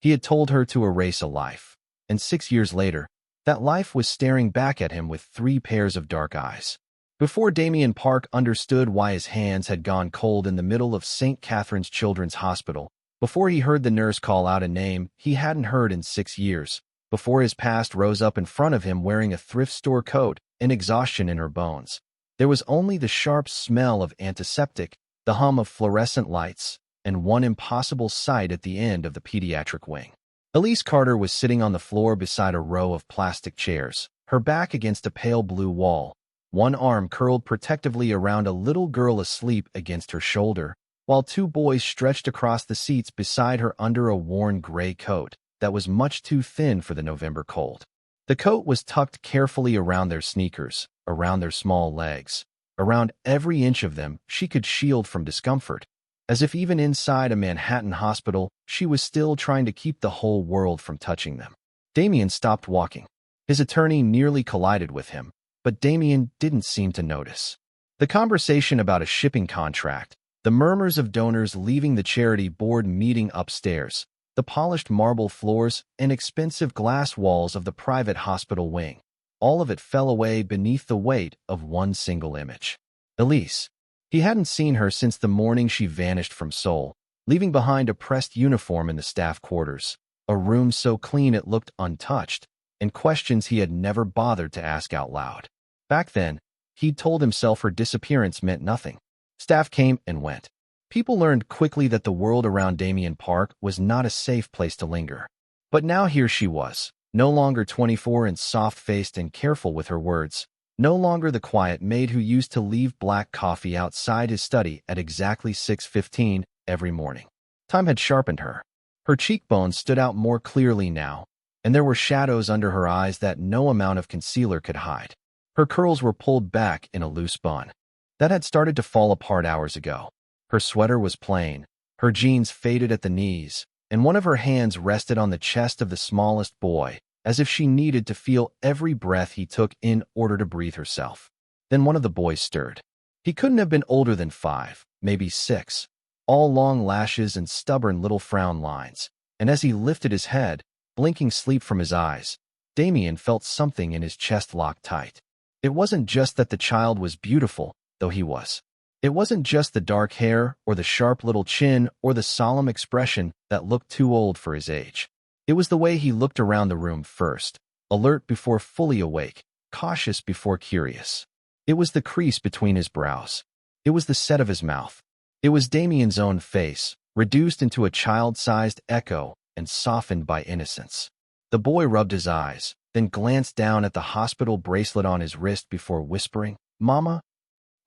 He had told her to erase a life, and 6 years later, that life was staring back at him with 3 pairs of dark eyes. Before Damien Park understood why his hands had gone cold in the middle of St. Catherine's Children's Hospital, before he heard the nurse call out a name he hadn't heard in 6 years, before his past rose up in front of him wearing a thrift store coat and exhaustion in her bones, there was only the sharp smell of antiseptic, the hum of fluorescent lights, and one impossible sight at the end of the pediatric wing. Elise Carter was sitting on the floor beside a row of plastic chairs, her back against a pale blue wall, one arm curled protectively around a little girl asleep against her shoulder, while 2 boys stretched across the seats beside her under a worn gray coat that was much too thin for the November cold. The coat was tucked carefully around their sneakers, around their small legs, around every inch of them she could shield from discomfort, as if even inside a Manhattan hospital, she was still trying to keep the whole world from touching them. Damien stopped walking. His attorney nearly collided with him, but Damien didn't seem to notice. The conversation about a shipping contract, the murmurs of donors leaving the charity board meeting upstairs, the polished marble floors and expensive glass walls of the private hospital wing, all of it fell away beneath the weight of one single image. Elise. He hadn't seen her since the morning she vanished from Seoul, leaving behind a pressed uniform in the staff quarters, a room so clean it looked untouched, and questions he had never bothered to ask out loud. Back then, he'd told himself her disappearance meant nothing. Staff came and went. People learned quickly that the world around Damien Park was not a safe place to linger. But now here she was, no longer 24 and soft-faced and careful with her words, no longer the quiet maid who used to leave black coffee outside his study at exactly 6:15 every morning. Time had sharpened her. Her cheekbones stood out more clearly now, and there were shadows under her eyes that no amount of concealer could hide. Her curls were pulled back in a loose bun. That had started to fall apart hours ago. Her sweater was plain, her jeans faded at the knees, and one of her hands rested on the chest of the smallest boy, as if she needed to feel every breath he took in order to breathe herself. Then one of the boys stirred. He couldn't have been older than 5, maybe 6, all long lashes and stubborn little frown lines, and as he lifted his head, blinking sleep from his eyes, Damien felt something in his chest lock tight. It wasn't just that the child was beautiful, though he was. It wasn't just the dark hair or the sharp little chin or the solemn expression that looked too old for his age. It was the way he looked around the room first, alert before fully awake, cautious before curious. It was the crease between his brows. It was the set of his mouth. It was Damien's own face, reduced into a child-sized echo and softened by innocence. The boy rubbed his eyes, then glanced down at the hospital bracelet on his wrist before whispering, "Mama?"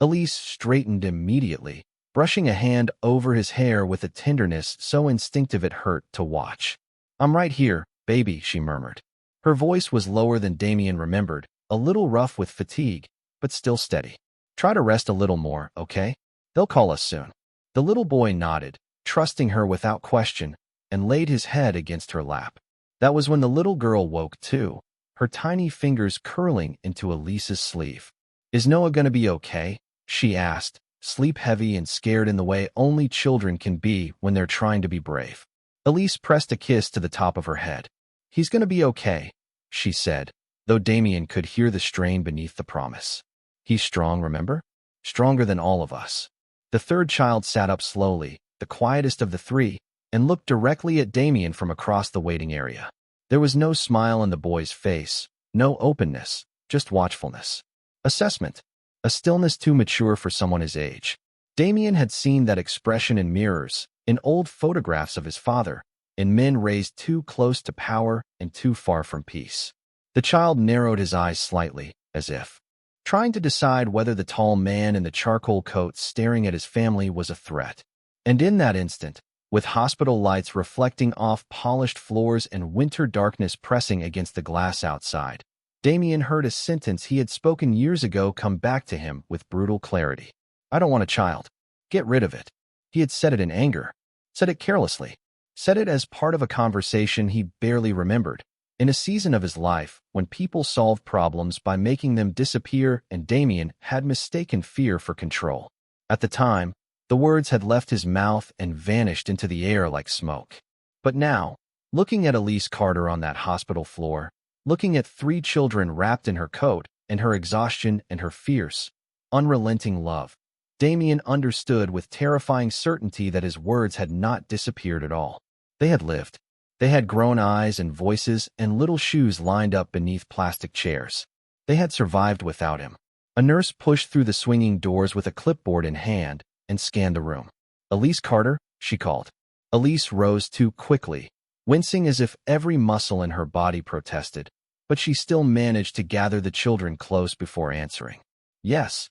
Elise straightened immediately, brushing a hand over his hair with a tenderness so instinctive it hurt to watch. "I'm right here, baby," she murmured. Her voice was lower than Damien remembered, a little rough with fatigue, but still steady. "Try to rest a little more, okay? They'll call us soon." The little boy nodded, trusting her without question, and laid his head against her lap. That was when the little girl woke too, her tiny fingers curling into Elise's sleeve. "Is Noah gonna be okay?" she asked, sleep-heavy and scared in the way only children can be when they're trying to be brave. Elise pressed a kiss to the top of her head. "He's gonna be okay," she said, though Damien could hear the strain beneath the promise. "He's strong, remember? Stronger than all of us." The third child sat up slowly, the quietest of the 3, and looked directly at Damien from across the waiting area. There was no smile on the boy's face, no openness, just watchfulness. Assessment. A stillness too mature for someone his age. Damien had seen that expression in mirrors, in old photographs of his father, in men raised too close to power and too far from peace. The child narrowed his eyes slightly, as if trying to decide whether the tall man in the charcoal coat staring at his family was a threat. And in that instant, with hospital lights reflecting off polished floors and winter darkness pressing against the glass outside, Damien heard a sentence he had spoken years ago come back to him with brutal clarity. "I don't want a child. Get rid of it." He had said it in anger, said it carelessly, said it as part of a conversation he barely remembered, in a season of his life when people solved problems by making them disappear and Damien had mistaken fear for control. At the time, the words had left his mouth and vanished into the air like smoke. But now, looking at Elise Carter on that hospital floor, looking at 3 children wrapped in her coat, and her exhaustion and her fierce, unrelenting love. Damien understood with terrifying certainty that his words had not disappeared at all. They had lived. They had grown eyes and voices and little shoes lined up beneath plastic chairs. They had survived without him. A nurse pushed through the swinging doors with a clipboard in hand and scanned the room. "Elise Carter," she called. Elise rose too quickly, wincing as if every muscle in her body protested, but she still managed to gather the children close before answering. "Yes."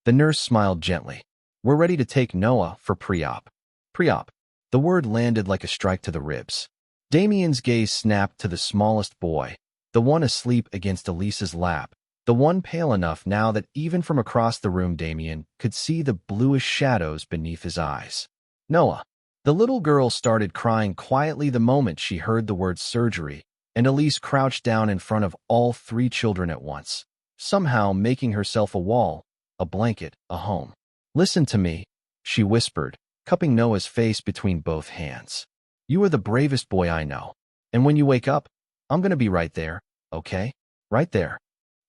The nurse smiled gently. "We're ready to take Noah for pre-op." Pre-op. The word landed like a strike to the ribs. Damien's gaze snapped to the smallest boy, the one asleep against Elise's lap, the one pale enough now that even from across the room Damien could see the bluish shadows beneath his eyes. "Noah." The little girl started crying quietly the moment she heard the word surgery, and Elise crouched down in front of all 3 children at once, somehow making herself a wall, a blanket, a home. "Listen to me," she whispered, cupping Noah's face between both hands. "You are the bravest boy I know. And when you wake up, I'm going to be right there, okay? Right there."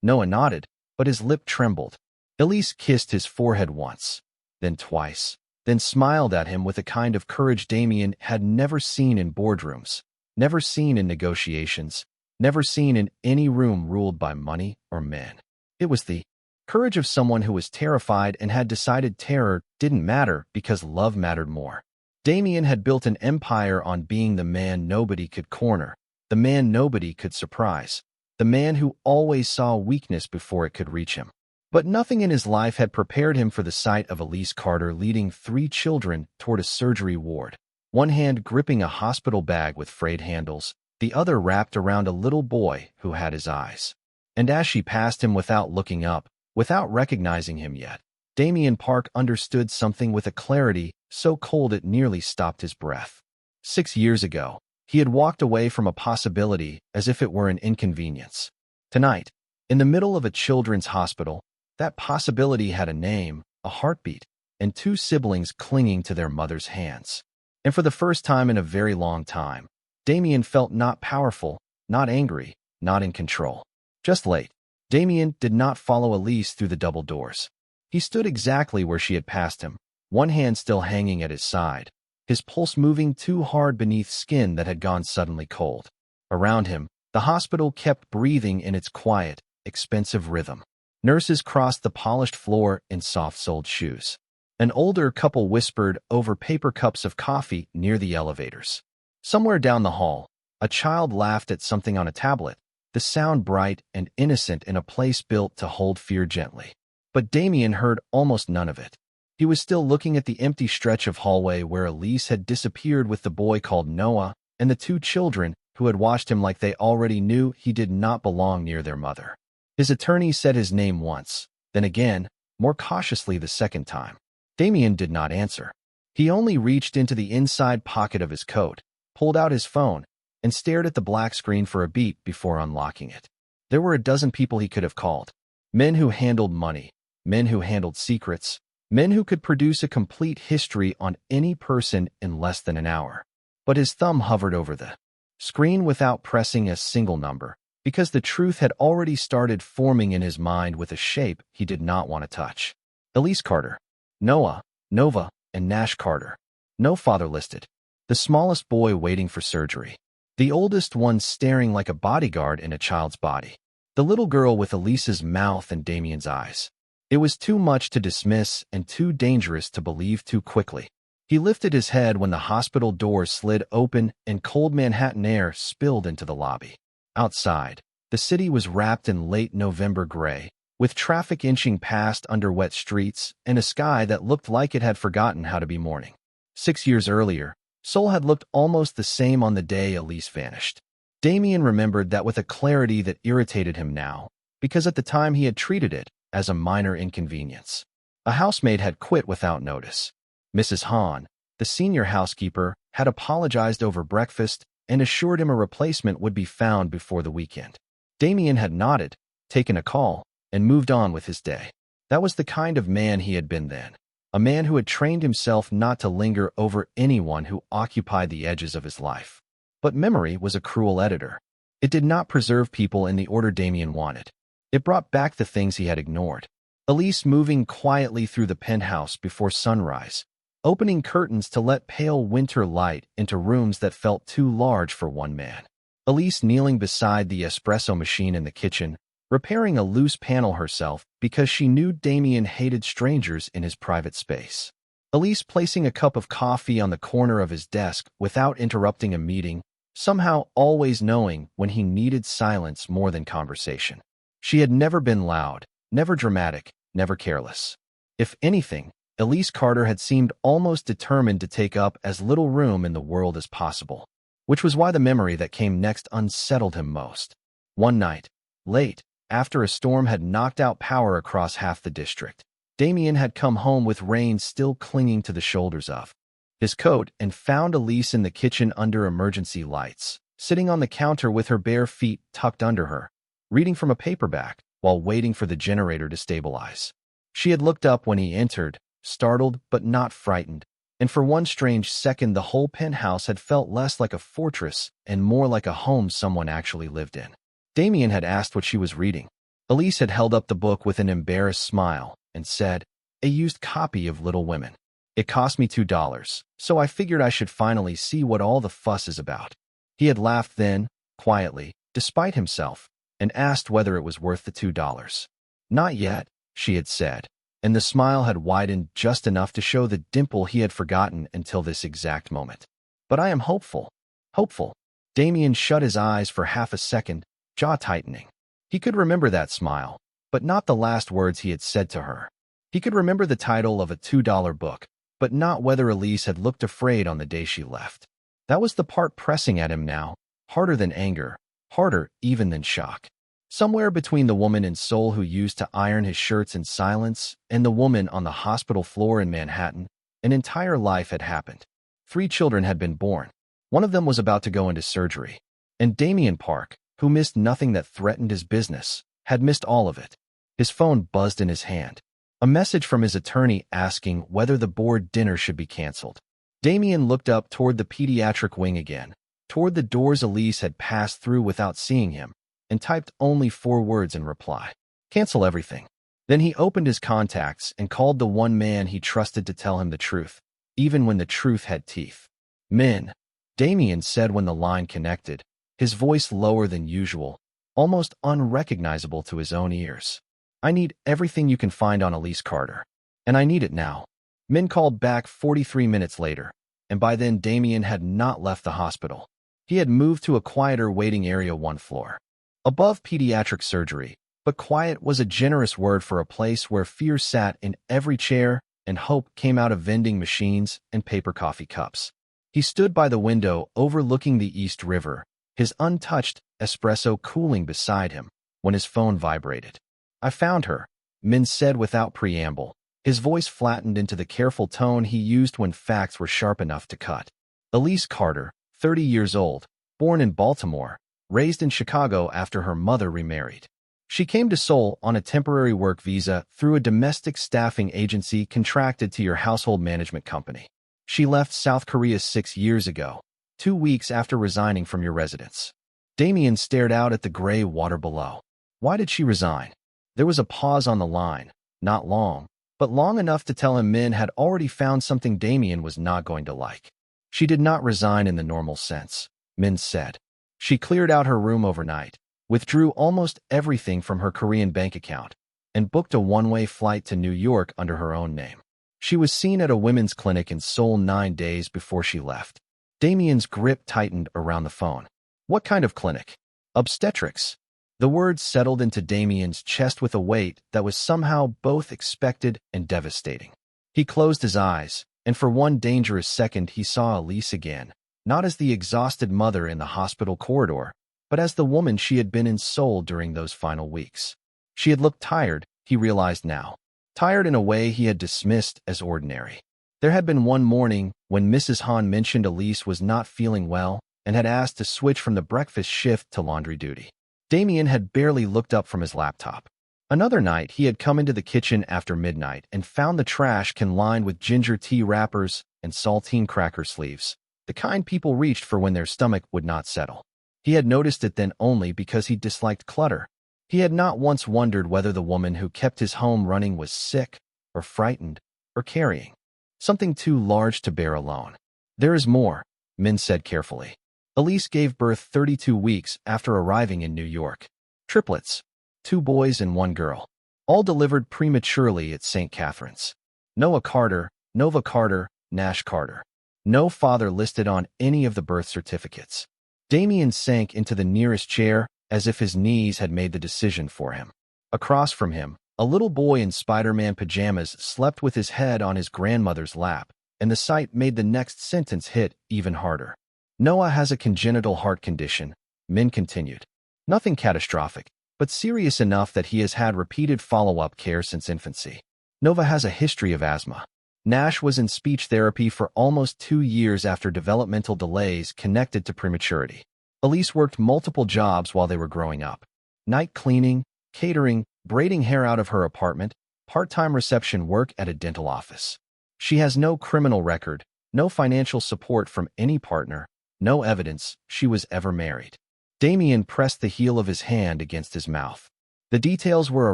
Noah nodded, but his lip trembled. Elise kissed his forehead once, then twice, then smiled at him with a kind of courage Damien had never seen in boardrooms, never seen in negotiations, never seen in any room ruled by money or men. It was the courage of someone who was terrified and had decided terror didn't matter because love mattered more. Damien had built an empire on being the man nobody could corner, the man nobody could surprise, the man who always saw weakness before it could reach him. But nothing in his life had prepared him for the sight of Elise Carter leading 3 children toward a surgery ward, one hand gripping a hospital bag with frayed handles, the other wrapped around a little boy who had his eyes. And as she passed him without looking up, without recognizing him yet, Damien Park understood something with a clarity so cold it nearly stopped his breath. 6 years ago, he had walked away from a possibility as if it were an inconvenience. Tonight, in the middle of a children's hospital, that possibility had a name, a heartbeat, and 2 siblings clinging to their mother's hands. And for the first time in a very long time, Damien felt not powerful, not angry, not in control. Just late. Damien did not follow Elise through the double doors. He stood exactly where she had passed him, one hand still hanging at his side, his pulse moving too hard beneath skin that had gone suddenly cold. Around him, the hospital kept breathing in its quiet, expensive rhythm. Nurses crossed the polished floor in soft-soled shoes. An older couple whispered over paper cups of coffee near the elevators. Somewhere down the hall, a child laughed at something on a tablet, the sound bright and innocent in a place built to hold fear gently. But Damien heard almost none of it. He was still looking at the empty stretch of hallway where Elise had disappeared with the boy called Noah and the 2 children who had watched him like they already knew he did not belong near their mother. His attorney said his name once, then again, more cautiously the second time. Damien did not answer. He only reached into the inside pocket of his coat, pulled out his phone, and stared at the black screen for a beat before unlocking it. There were a dozen people he could have called. Men who handled money, men who handled secrets, men who could produce a complete history on any person in less than an hour. But his thumb hovered over the screen without pressing a single number, because the truth had already started forming in his mind with a shape he did not want to touch. Elise Carter, Noah, Nova, and Nash Carter. No father listed. The smallest boy waiting for surgery. The oldest one staring like a bodyguard in a child's body. The little girl with Elise's mouth and Damien's eyes. It was too much to dismiss and too dangerous to believe too quickly. He lifted his head when the hospital doors slid open and cold Manhattan air spilled into the lobby. Outside, the city was wrapped in late November gray, with traffic inching past under wet streets and a sky that looked like it had forgotten how to be morning. 6 years earlier, Seoul had looked almost the same on the day Elise vanished. Damien remembered that with a clarity that irritated him now, because at the time he had treated it as a minor inconvenience. A housemaid had quit without notice. Mrs. Han, the senior housekeeper, had apologized over breakfast and assured him a replacement would be found before the weekend. Damien had nodded, taken a call, and moved on with his day. That was the kind of man he had been then, a man who had trained himself not to linger over anyone who occupied the edges of his life. But memory was a cruel editor. It did not preserve people in the order Damien wanted. It brought back the things he had ignored. Elise moving quietly through the penthouse before sunrise, opening curtains to let pale winter light into rooms that felt too large for one man. Elise kneeling beside the espresso machine in the kitchen, repairing a loose panel herself because she knew Damien hated strangers in his private space. Elise placing a cup of coffee on the corner of his desk without interrupting a meeting, somehow always knowing when he needed silence more than conversation. She had never been loud, never dramatic, never careless. If anything, Elise Carter had seemed almost determined to take up as little room in the world as possible, which was why the memory that came next unsettled him most. One night, late, after a storm had knocked out power across half the district, Damien had come home with rain still clinging to the shoulders of his coat and found Elise in the kitchen under emergency lights, sitting on the counter with her bare feet tucked under her, reading from a paperback while waiting for the generator to stabilize. She had looked up when he entered, startled but not frightened, and for one strange second the whole penthouse had felt less like a fortress and more like a home someone actually lived in. Damien had asked what she was reading. Elise had held up the book with an embarrassed smile and said, "A used copy of Little Women. It cost me $2, so I figured I should finally see what all the fuss is about." He had laughed then, quietly, despite himself, and asked whether it was worth the $2. "Not yet," she had said, and the smile had widened just enough to show the dimple he had forgotten until this exact moment. "But I am hopeful." Hopeful. Damien shut his eyes for half a second, jaw tightening. He could remember that smile, but not the last words he had said to her. He could remember the title of a $2 book, but not whether Elise had looked afraid on the day she left. That was the part pressing at him now, harder than anger, harder even than shock. Somewhere between the woman in Seoul who used to iron his shirts in silence and the woman on the hospital floor in Manhattan, an entire life had happened. 3 children had been born. One of them was about to go into surgery. And Damien Park, who missed nothing that threatened his business, had missed all of it. His phone buzzed in his hand. A message from his attorney asking whether the board dinner should be canceled. Damien looked up toward the pediatric wing again, toward the doors Elise had passed through without seeing him, and typed only 4 words in reply. "Cancel everything." Then he opened his contacts and called the one man he trusted to tell him the truth, even when the truth had teeth. "Min," Damien said when the line connected, his voice lower than usual, almost unrecognizable to his own ears. "I need everything you can find on Elise Carter. And I need it now." Min called back 43 minutes later, and by then Damien had not left the hospital. He had moved to a quieter waiting area 1 floor. Above pediatric surgery, but quiet was a generous word for a place where fear sat in every chair and hope came out of vending machines and paper coffee cups. He stood by the window overlooking the East River, his untouched espresso cooling beside him, when his phone vibrated. "I found her," Min said without preamble, his voice flattened into the careful tone he used when facts were sharp enough to cut. Elise Carter, 30 years old, born in Baltimore, raised in Chicago after her mother remarried. She came to Seoul on a temporary work visa through a domestic staffing agency contracted to your household management company. She left South Korea 6 years ago, 2 weeks after resigning from your residence. Damien stared out at the gray water below. Why did she resign? There was a pause on the line, not long, but long enough to tell him Min had already found something Damien was not going to like. She did not resign in the normal sense, Min said. She cleared out her room overnight, withdrew almost everything from her Korean bank account, and booked a one-way flight to New York under her own name. She was seen at a women's clinic in Seoul 9 days before she left. Damien's grip tightened around the phone. What kind of clinic? Obstetrics. The words settled into Damien's chest with a weight that was somehow both expected and devastating. He closed his eyes, and for one dangerous second he saw Elise again, not as the exhausted mother in the hospital corridor, but as the woman she had been in Seoul during those final weeks. She had looked tired, he realized now. Tired in a way he had dismissed as ordinary. There had been one morning when Mrs. Han mentioned Elise was not feeling well and had asked to switch from the breakfast shift to laundry duty. Damien had barely looked up from his laptop. Another night, he had come into the kitchen after midnight and found the trash can lined with ginger tea wrappers and saltine cracker sleeves. the kind people reached for when their stomach would not settle. He had noticed it then only because he disliked clutter. He had not once wondered whether the woman who kept his home running was sick, or frightened, or carrying something too large to bear alone. There is more, Min said carefully. Elise gave birth 32 weeks after arriving in New York. Triplets, 2 boys and 1 girl, all delivered prematurely at St. Catherine's. Noah Carter, Nova Carter, Nash Carter. No father listed on any of the birth certificates. Damien sank into the nearest chair as if his knees had made the decision for him. Across from him, a little boy in Spider-Man pajamas slept with his head on his grandmother's lap, and the sight made the next sentence hit even harder. Noah has a congenital heart condition, Min continued. Nothing catastrophic, but serious enough that he has had repeated follow-up care since infancy. Nova has a history of asthma. Nash was in speech therapy for almost 2 years after developmental delays connected to prematurity. Elise worked multiple jobs while they were growing up. Night cleaning, catering, braiding hair out of her apartment, part-time reception work at a dental office. She has no criminal record, no financial support from any partner, no evidence she was ever married. Damien pressed the heel of his hand against his mouth. The details were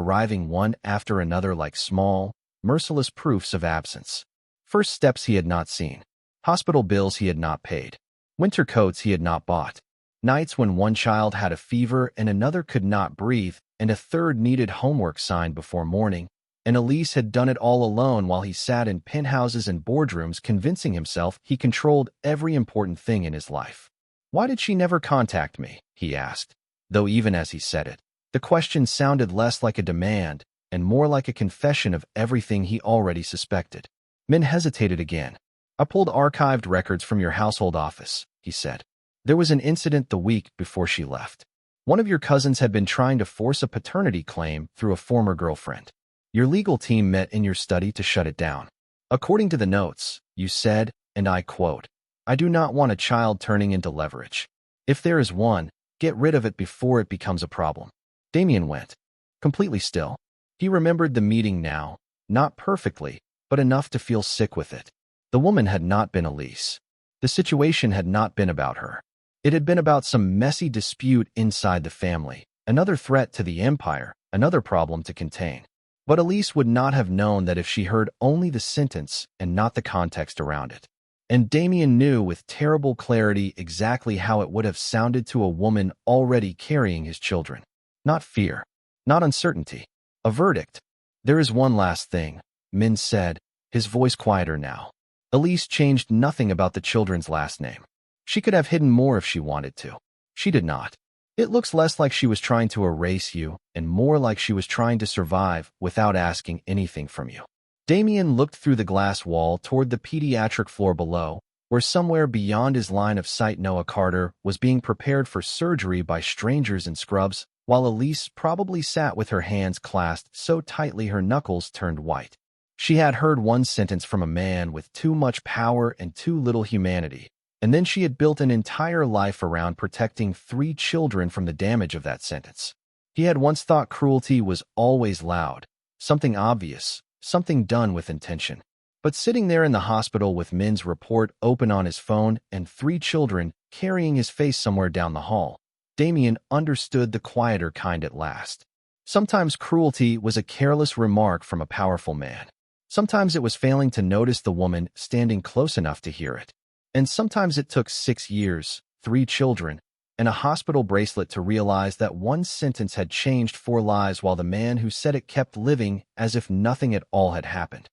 arriving one after another like small, merciless proofs of absence. First steps he had not seen. Hospital bills he had not paid. Winter coats he had not bought. Nights when one child had a fever and another could not breathe, and a third needed homework signed before morning, and Elise had done it all alone while he sat in penthouses and boardrooms convincing himself he controlled every important thing in his life. Why did she never contact me? He asked, though even as he said it, the question sounded less like a demand and more like a confession of everything he already suspected. Min hesitated again. I pulled archived records from your household office, he said. There was an incident the week before she left. One of your cousins had been trying to force a paternity claim through a former girlfriend. Your legal team met in your study to shut it down. According to the notes, you said, and I quote, I do not want a child turning into leverage. If there is one, get rid of it before it becomes a problem. Damien went completely still. He remembered the meeting now, not perfectly, but enough to feel sick with it. The woman had not been Elise. The situation had not been about her. It had been about some messy dispute inside the family, another threat to the empire, another problem to contain. But Elise would not have known that if she heard only the sentence and not the context around it. And Damien knew with terrible clarity exactly how it would have sounded to a woman already carrying his children. Not fear, not uncertainty, a verdict. There is one last thing, Min said, his voice quieter now. Elise changed nothing about the children's last name. She could have hidden more if she wanted to. She did not. It looks less like she was trying to erase you and more like she was trying to survive without asking anything from you. Damien looked through the glass wall toward the pediatric floor below, where somewhere beyond his line of sight Noah Carter was being prepared for surgery by strangers in scrubs, while Elise probably sat with her hands clasped so tightly her knuckles turned white. She had heard one sentence from a man with too much power and too little humanity, and then she had built an entire life around protecting 3 children from the damage of that sentence. He had once thought cruelty was always loud, something obvious, something done with intention. But sitting there in the hospital with Min's report open on his phone and 3 children carrying his face somewhere down the hall, Damien understood the quieter kind at last. Sometimes cruelty was a careless remark from a powerful man. Sometimes it was failing to notice the woman standing close enough to hear it. And sometimes it took 6 years, 3 children, and a hospital bracelet to realize that one sentence had changed 4 lives while the man who said it kept living as if nothing at all had happened.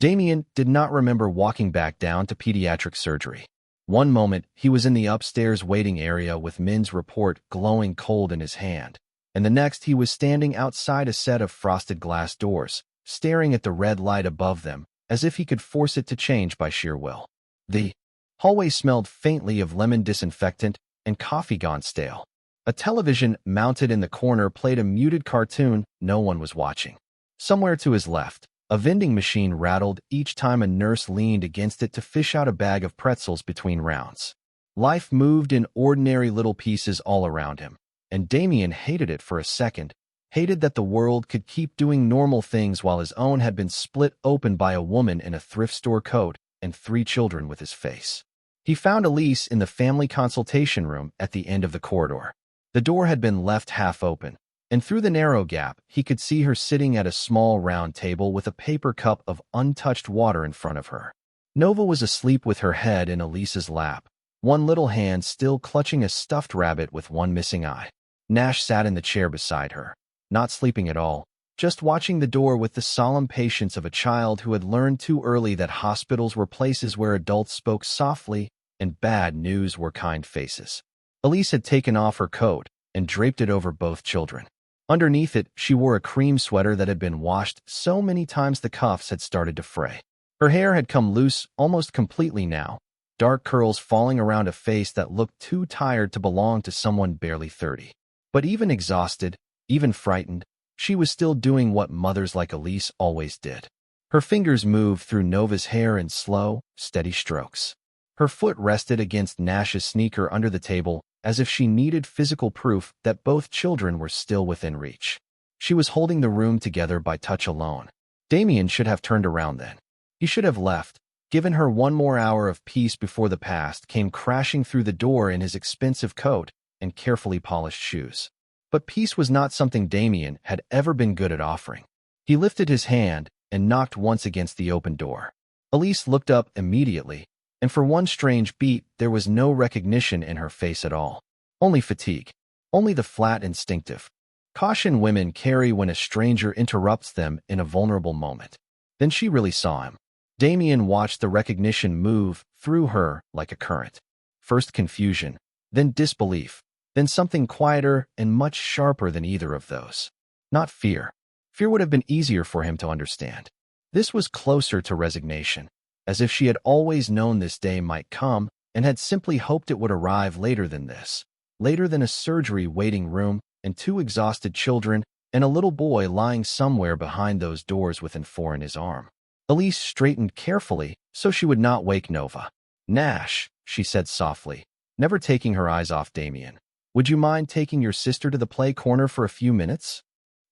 Damien did not remember walking back down to pediatric surgery. One moment, he was in the upstairs waiting area with Min's report glowing cold in his hand, and the next he was standing outside a set of frosted glass doors, staring at the red light above them, as if he could force it to change by sheer will. The hallway smelled faintly of lemon disinfectant and coffee gone stale. A television mounted in the corner played a muted cartoon no one was watching. Somewhere to his left, a vending machine rattled each time a nurse leaned against it to fish out a bag of pretzels between rounds. Life moved in ordinary little pieces all around him, and Damien hated it for a second, hated that the world could keep doing normal things while his own had been split open by a woman in a thrift store coat and 3 children with his face. He found Elise in the family consultation room at the end of the corridor. The door had been left half open, and through the narrow gap, he could see her sitting at a small round table with a paper cup of untouched water in front of her. Nova was asleep with her head in Elise's lap, one little hand still clutching a stuffed rabbit with one missing eye. Nash sat in the chair beside her, not sleeping at all, just watching the door with the solemn patience of a child who had learned too early that hospitals were places where adults spoke softly and bad news were kind faces. Elise had taken off her coat and draped it over both children. Underneath it, she wore a cream sweater that had been washed so many times the cuffs had started to fray. Her hair had come loose almost completely now, dark curls falling around a face that looked too tired to belong to someone barely 30. But even exhausted, even frightened, she was still doing what mothers like Elise always did. Her fingers moved through Nova's hair in slow, steady strokes. Her foot rested against Nash's sneaker under the table, as if she needed physical proof that both children were still within reach. She was holding the room together by touch alone. Damien should have turned around then. He should have left, given her one more hour of peace before the past came crashing through the door in his expensive coat and carefully polished shoes. But peace was not something Damien had ever been good at offering. He lifted his hand and knocked once against the open door. Elise looked up immediately, and for one strange beat, there was no recognition in her face at all. Only fatigue. Only the flat instinctive caution women carry when a stranger interrupts them in a vulnerable moment. Then she really saw him. Damien watched the recognition move through her like a current. First confusion, then disbelief, then something quieter and much sharper than either of those. Not fear. Fear would have been easier for him to understand. This was closer to resignation, as if she had always known this day might come and had simply hoped it would arrive later than this, later than a surgery waiting room and 2 exhausted children and a little boy lying somewhere behind those doors with an 4 in his arm. Elise straightened carefully so she would not wake Nova. "Nash," she said softly, never taking her eyes off Damien. "Would you mind taking your sister to the play corner for a few minutes?"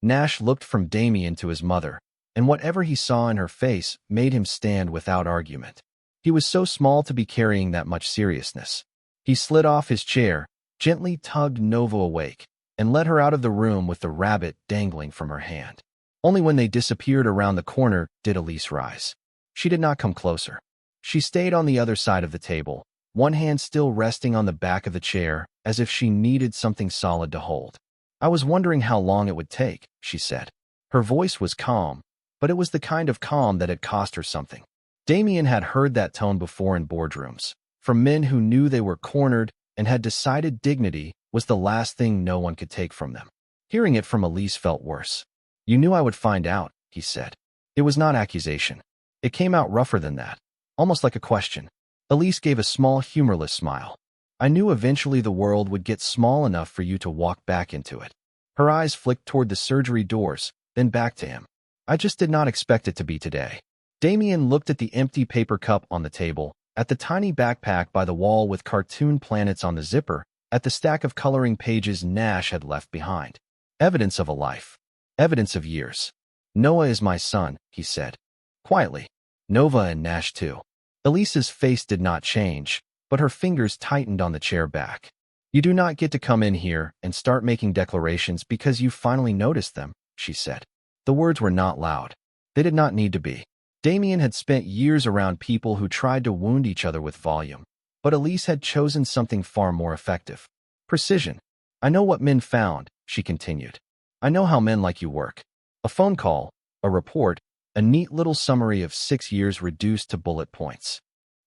Nash looked from Damien to his mother, and whatever he saw in her face made him stand without argument. He was so small to be carrying that much seriousness. He slid off his chair, gently tugged Nova awake, and led her out of the room with the rabbit dangling from her hand. Only when they disappeared around the corner did Elise rise. She did not come closer. She stayed on the other side of the table, one hand still resting on the back of the chair, as if she needed something solid to hold. "I was wondering how long it would take," she said. Her voice was calm, but it was the kind of calm that had cost her something. Damien had heard that tone before in boardrooms, from men who knew they were cornered and had decided dignity was the last thing no one could take from them. Hearing it from Elise felt worse. "You knew I would find out," he said. It was not accusation. It came out rougher than that, almost like a question. Elise gave a small, humorless smile. "I knew eventually the world would get small enough for you to walk back into it." Her eyes flicked toward the surgery doors, then back to him. "I just did not expect it to be today." Damien looked at the empty paper cup on the table, at the tiny backpack by the wall with cartoon planets on the zipper, at the stack of coloring pages Nash had left behind. Evidence of a life. Evidence of years. "Noah is my son," he said, quietly. "Nova and Nash too." Elise's face did not change, but her fingers tightened on the chair back. "You do not get to come in here and start making declarations because you finally noticed them," she said. The words were not loud. They did not need to be. Damien had spent years around people who tried to wound each other with volume, but Elise had chosen something far more effective. Precision. "I know what men found," she continued. "I know how men like you work. A phone call, a report, a neat little summary of 6 years reduced to bullet points."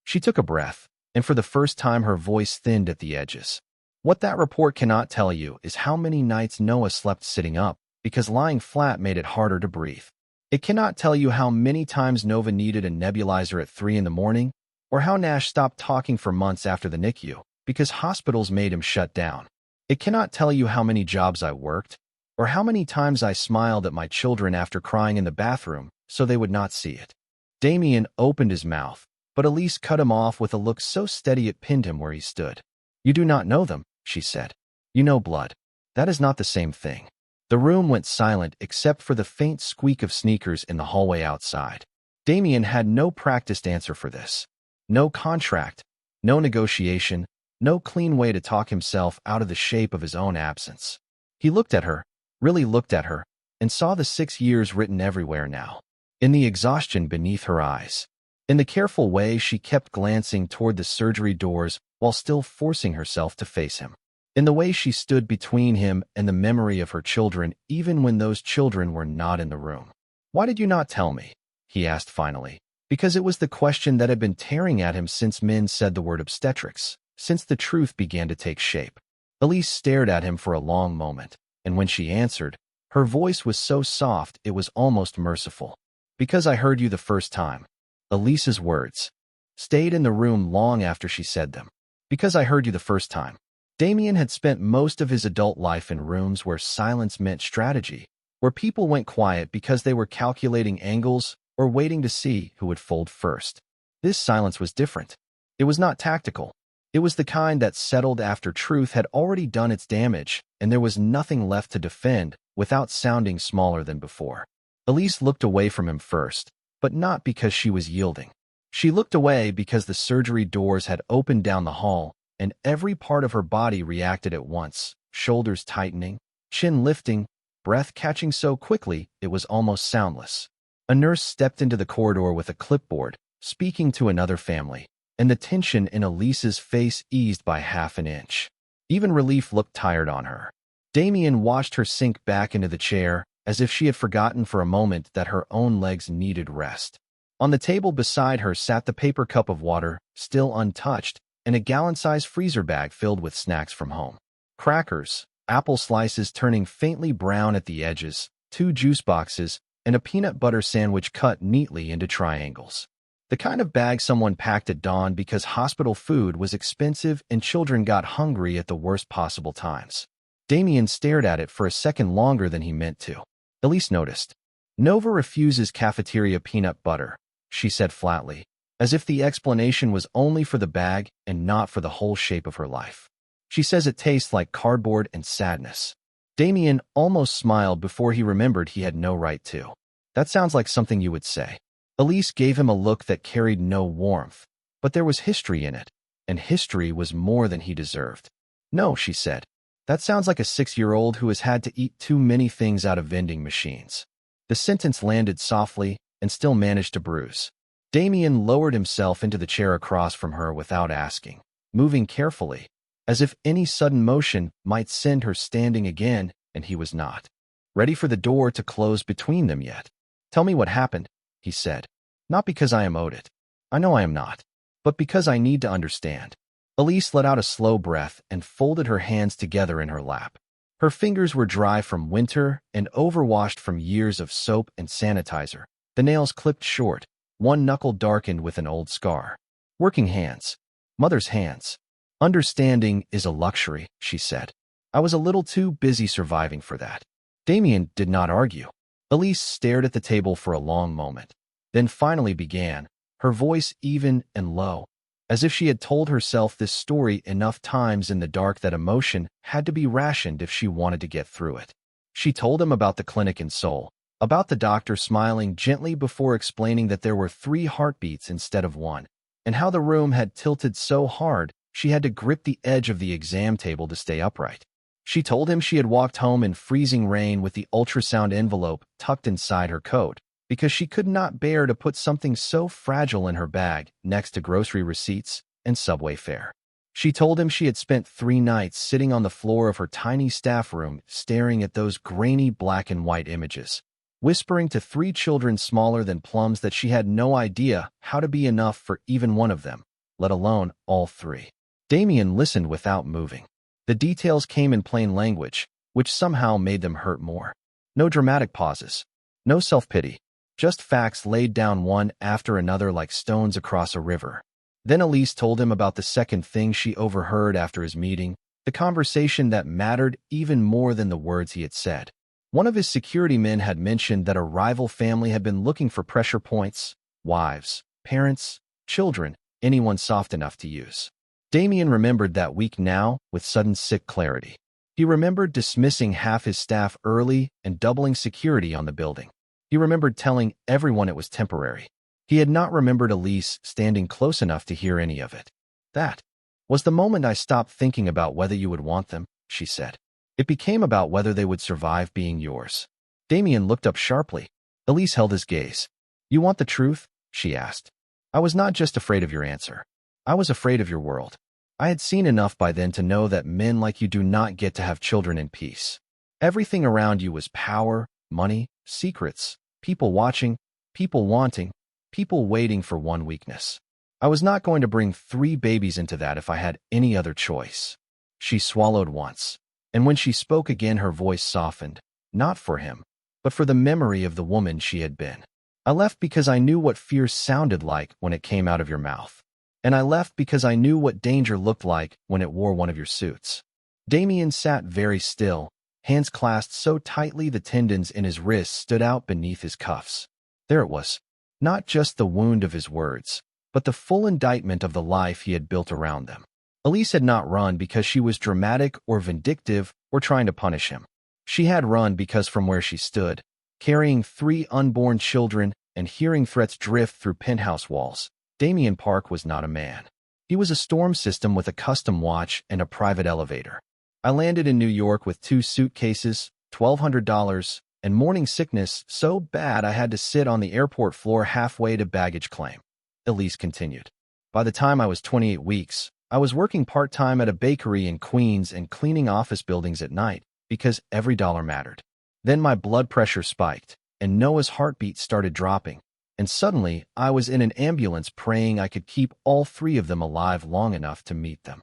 She took a breath, and for the first time her voice thinned at the edges. "What that report cannot tell you is how many nights Noah slept sitting up, because lying flat made it harder to breathe. It cannot tell you how many times Nova needed a nebulizer at 3 in the morning, or how Nash stopped talking for months after the NICU, because hospitals made him shut down. It cannot tell you how many jobs I worked, or how many times I smiled at my children after crying in the bathroom so they would not see it." Damien opened his mouth, but Elise cut him off with a look so steady it pinned him where he stood. "You do not know them," she said. "You know blood. That is not the same thing." The room went silent except for the faint squeak of sneakers in the hallway outside. Damien had no practiced answer for this. No contract, No negotiation, no clean way to talk himself out of the shape of his own absence. He looked at her, really looked at her, and saw the 6 years written everywhere now. In the exhaustion beneath her eyes. In the careful way she kept glancing toward the surgery doors while still forcing herself to face him. In the way she stood between him and the memory of her children even when those children were not in the room. "Why did you not tell me?" he asked finally. Because it was the question that had been tearing at him since men said the word obstetrics, since the truth began to take shape. Elise stared at him for a long moment, and when she answered, her voice was so soft it was almost merciful. "Because I heard you the first time." Elise's words stayed in the room long after she said them. "Because I heard you the first time." Damien had spent most of his adult life in rooms where silence meant strategy, where people went quiet because they were calculating angles or waiting to see who would fold first. This silence was different. It was not tactical. It was the kind that settled after truth had already done its damage and there was nothing left to defend without sounding smaller than before. Elise looked away from him first, but not because she was yielding. She looked away because the surgery doors had opened down the hall and every part of her body reacted at once, shoulders tightening, chin lifting, breath catching so quickly it was almost soundless. A nurse stepped into the corridor with a clipboard, speaking to another family, and the tension in Elise's face eased by half an inch. Even relief looked tired on her. Damien watched her sink back into the chair, as if she had forgotten for a moment that her own legs needed rest. On the table beside her sat the paper cup of water, still untouched, and a gallon-sized freezer bag filled with snacks from home. Crackers, apple slices turning faintly brown at the edges, 2 juice boxes, and a peanut butter sandwich cut neatly into triangles. The kind of bag someone packed at dawn because hospital food was expensive and children got hungry at the worst possible times. Damien stared at it for a second longer than he meant to. Elise noticed. "Nova refuses cafeteria peanut butter," she said flatly, as if the explanation was only for the bag and not for the whole shape of her life. "She says it tastes like cardboard and sadness." Damien almost smiled before he remembered he had no right to. "That sounds like something you would say." Elise gave him a look that carried no warmth, but there was history in it, and history was more than he deserved. "No," she said. "That sounds like a 6-year-old who has had to eat too many things out of vending machines." The sentence landed softly and still managed to bruise. Damien lowered himself into the chair across from her without asking, moving carefully, as if any sudden motion might send her standing again, and he was not ready for the door to close between them yet. "Tell me what happened," he said. "Not because I am owed it. I know I am not. But because I need to understand." Elise let out a slow breath and folded her hands together in her lap. Her fingers were dry from winter and overwashed from years of soap and sanitizer, the nails clipped short, one knuckle darkened with an old scar. "Working hands. Mother's hands. Understanding is a luxury," she said. "I was a little too busy surviving for that." Damien did not argue. Elise stared at the table for a long moment, then finally began, her voice even and low, as if she had told herself this story enough times in the dark that emotion had to be rationed if she wanted to get through it. She told him about the clinic in Seoul, about the doctor smiling gently before explaining that there were 3 heartbeats instead of 1, and how the room had tilted so hard she had to grip the edge of the exam table to stay upright. She told him she had walked home in freezing rain with the ultrasound envelope tucked inside her coat because she could not bear to put something so fragile in her bag next to grocery receipts and subway fare. She told him she had spent 3 nights sitting on the floor of her tiny staff room staring at those grainy black and white images, whispering to 3 children smaller than plums that she had no idea how to be enough for even one of them, let alone all 3. Damien listened without moving. The details came in plain language, which somehow made them hurt more. No dramatic pauses. No self-pity. Just facts laid down one after another like stones across a river. Then Elise told him about the second thing she overheard after his meeting, the conversation that mattered even more than the words he had said. One of his security men had mentioned that a rival family had been looking for pressure points, wives, parents, children, anyone soft enough to use. Damien remembered that week now with sudden sick clarity. He remembered dismissing half his staff early and doubling security on the building. He remembered telling everyone it was temporary. He had not remembered Elise standing close enough to hear any of it. That was the moment I stopped thinking about whether you would want them, she said. It became about whether they would survive being yours. Damien looked up sharply. Elise held his gaze. You want the truth? She asked. I was not just afraid of your answer. I was afraid of your world. I had seen enough by then to know that men like you do not get to have children in peace. Everything around you was power, money, secrets, people watching, people wanting, people waiting for one weakness. I was not going to bring 3 babies into that if I had any other choice. She swallowed once, and when she spoke again her voice softened, not for him, but for the memory of the woman she had been. I left because I knew what fear sounded like when it came out of your mouth. And I left because I knew what danger looked like when it wore one of your suits. Damien sat very still, hands clasped so tightly the tendons in his wrists stood out beneath his cuffs. There it was, not just the wound of his words, but the full indictment of the life he had built around them. Elise had not run because she was dramatic or vindictive or trying to punish him. She had run because from where she stood, carrying 3 unborn children and hearing threats drift through penthouse walls, Damien Park was not a man. He was a storm system with a custom watch and a private elevator. I landed in New York with 2 suitcases, $1,200, and morning sickness so bad I had to sit on the airport floor halfway to baggage claim. Elise continued. By the time I was 28 weeks, I was working part-time at a bakery in Queens and cleaning office buildings at night because every dollar mattered. Then my blood pressure spiked, and Noah's heartbeat started dropping. And suddenly, I was in an ambulance praying I could keep all 3 of them alive long enough to meet them.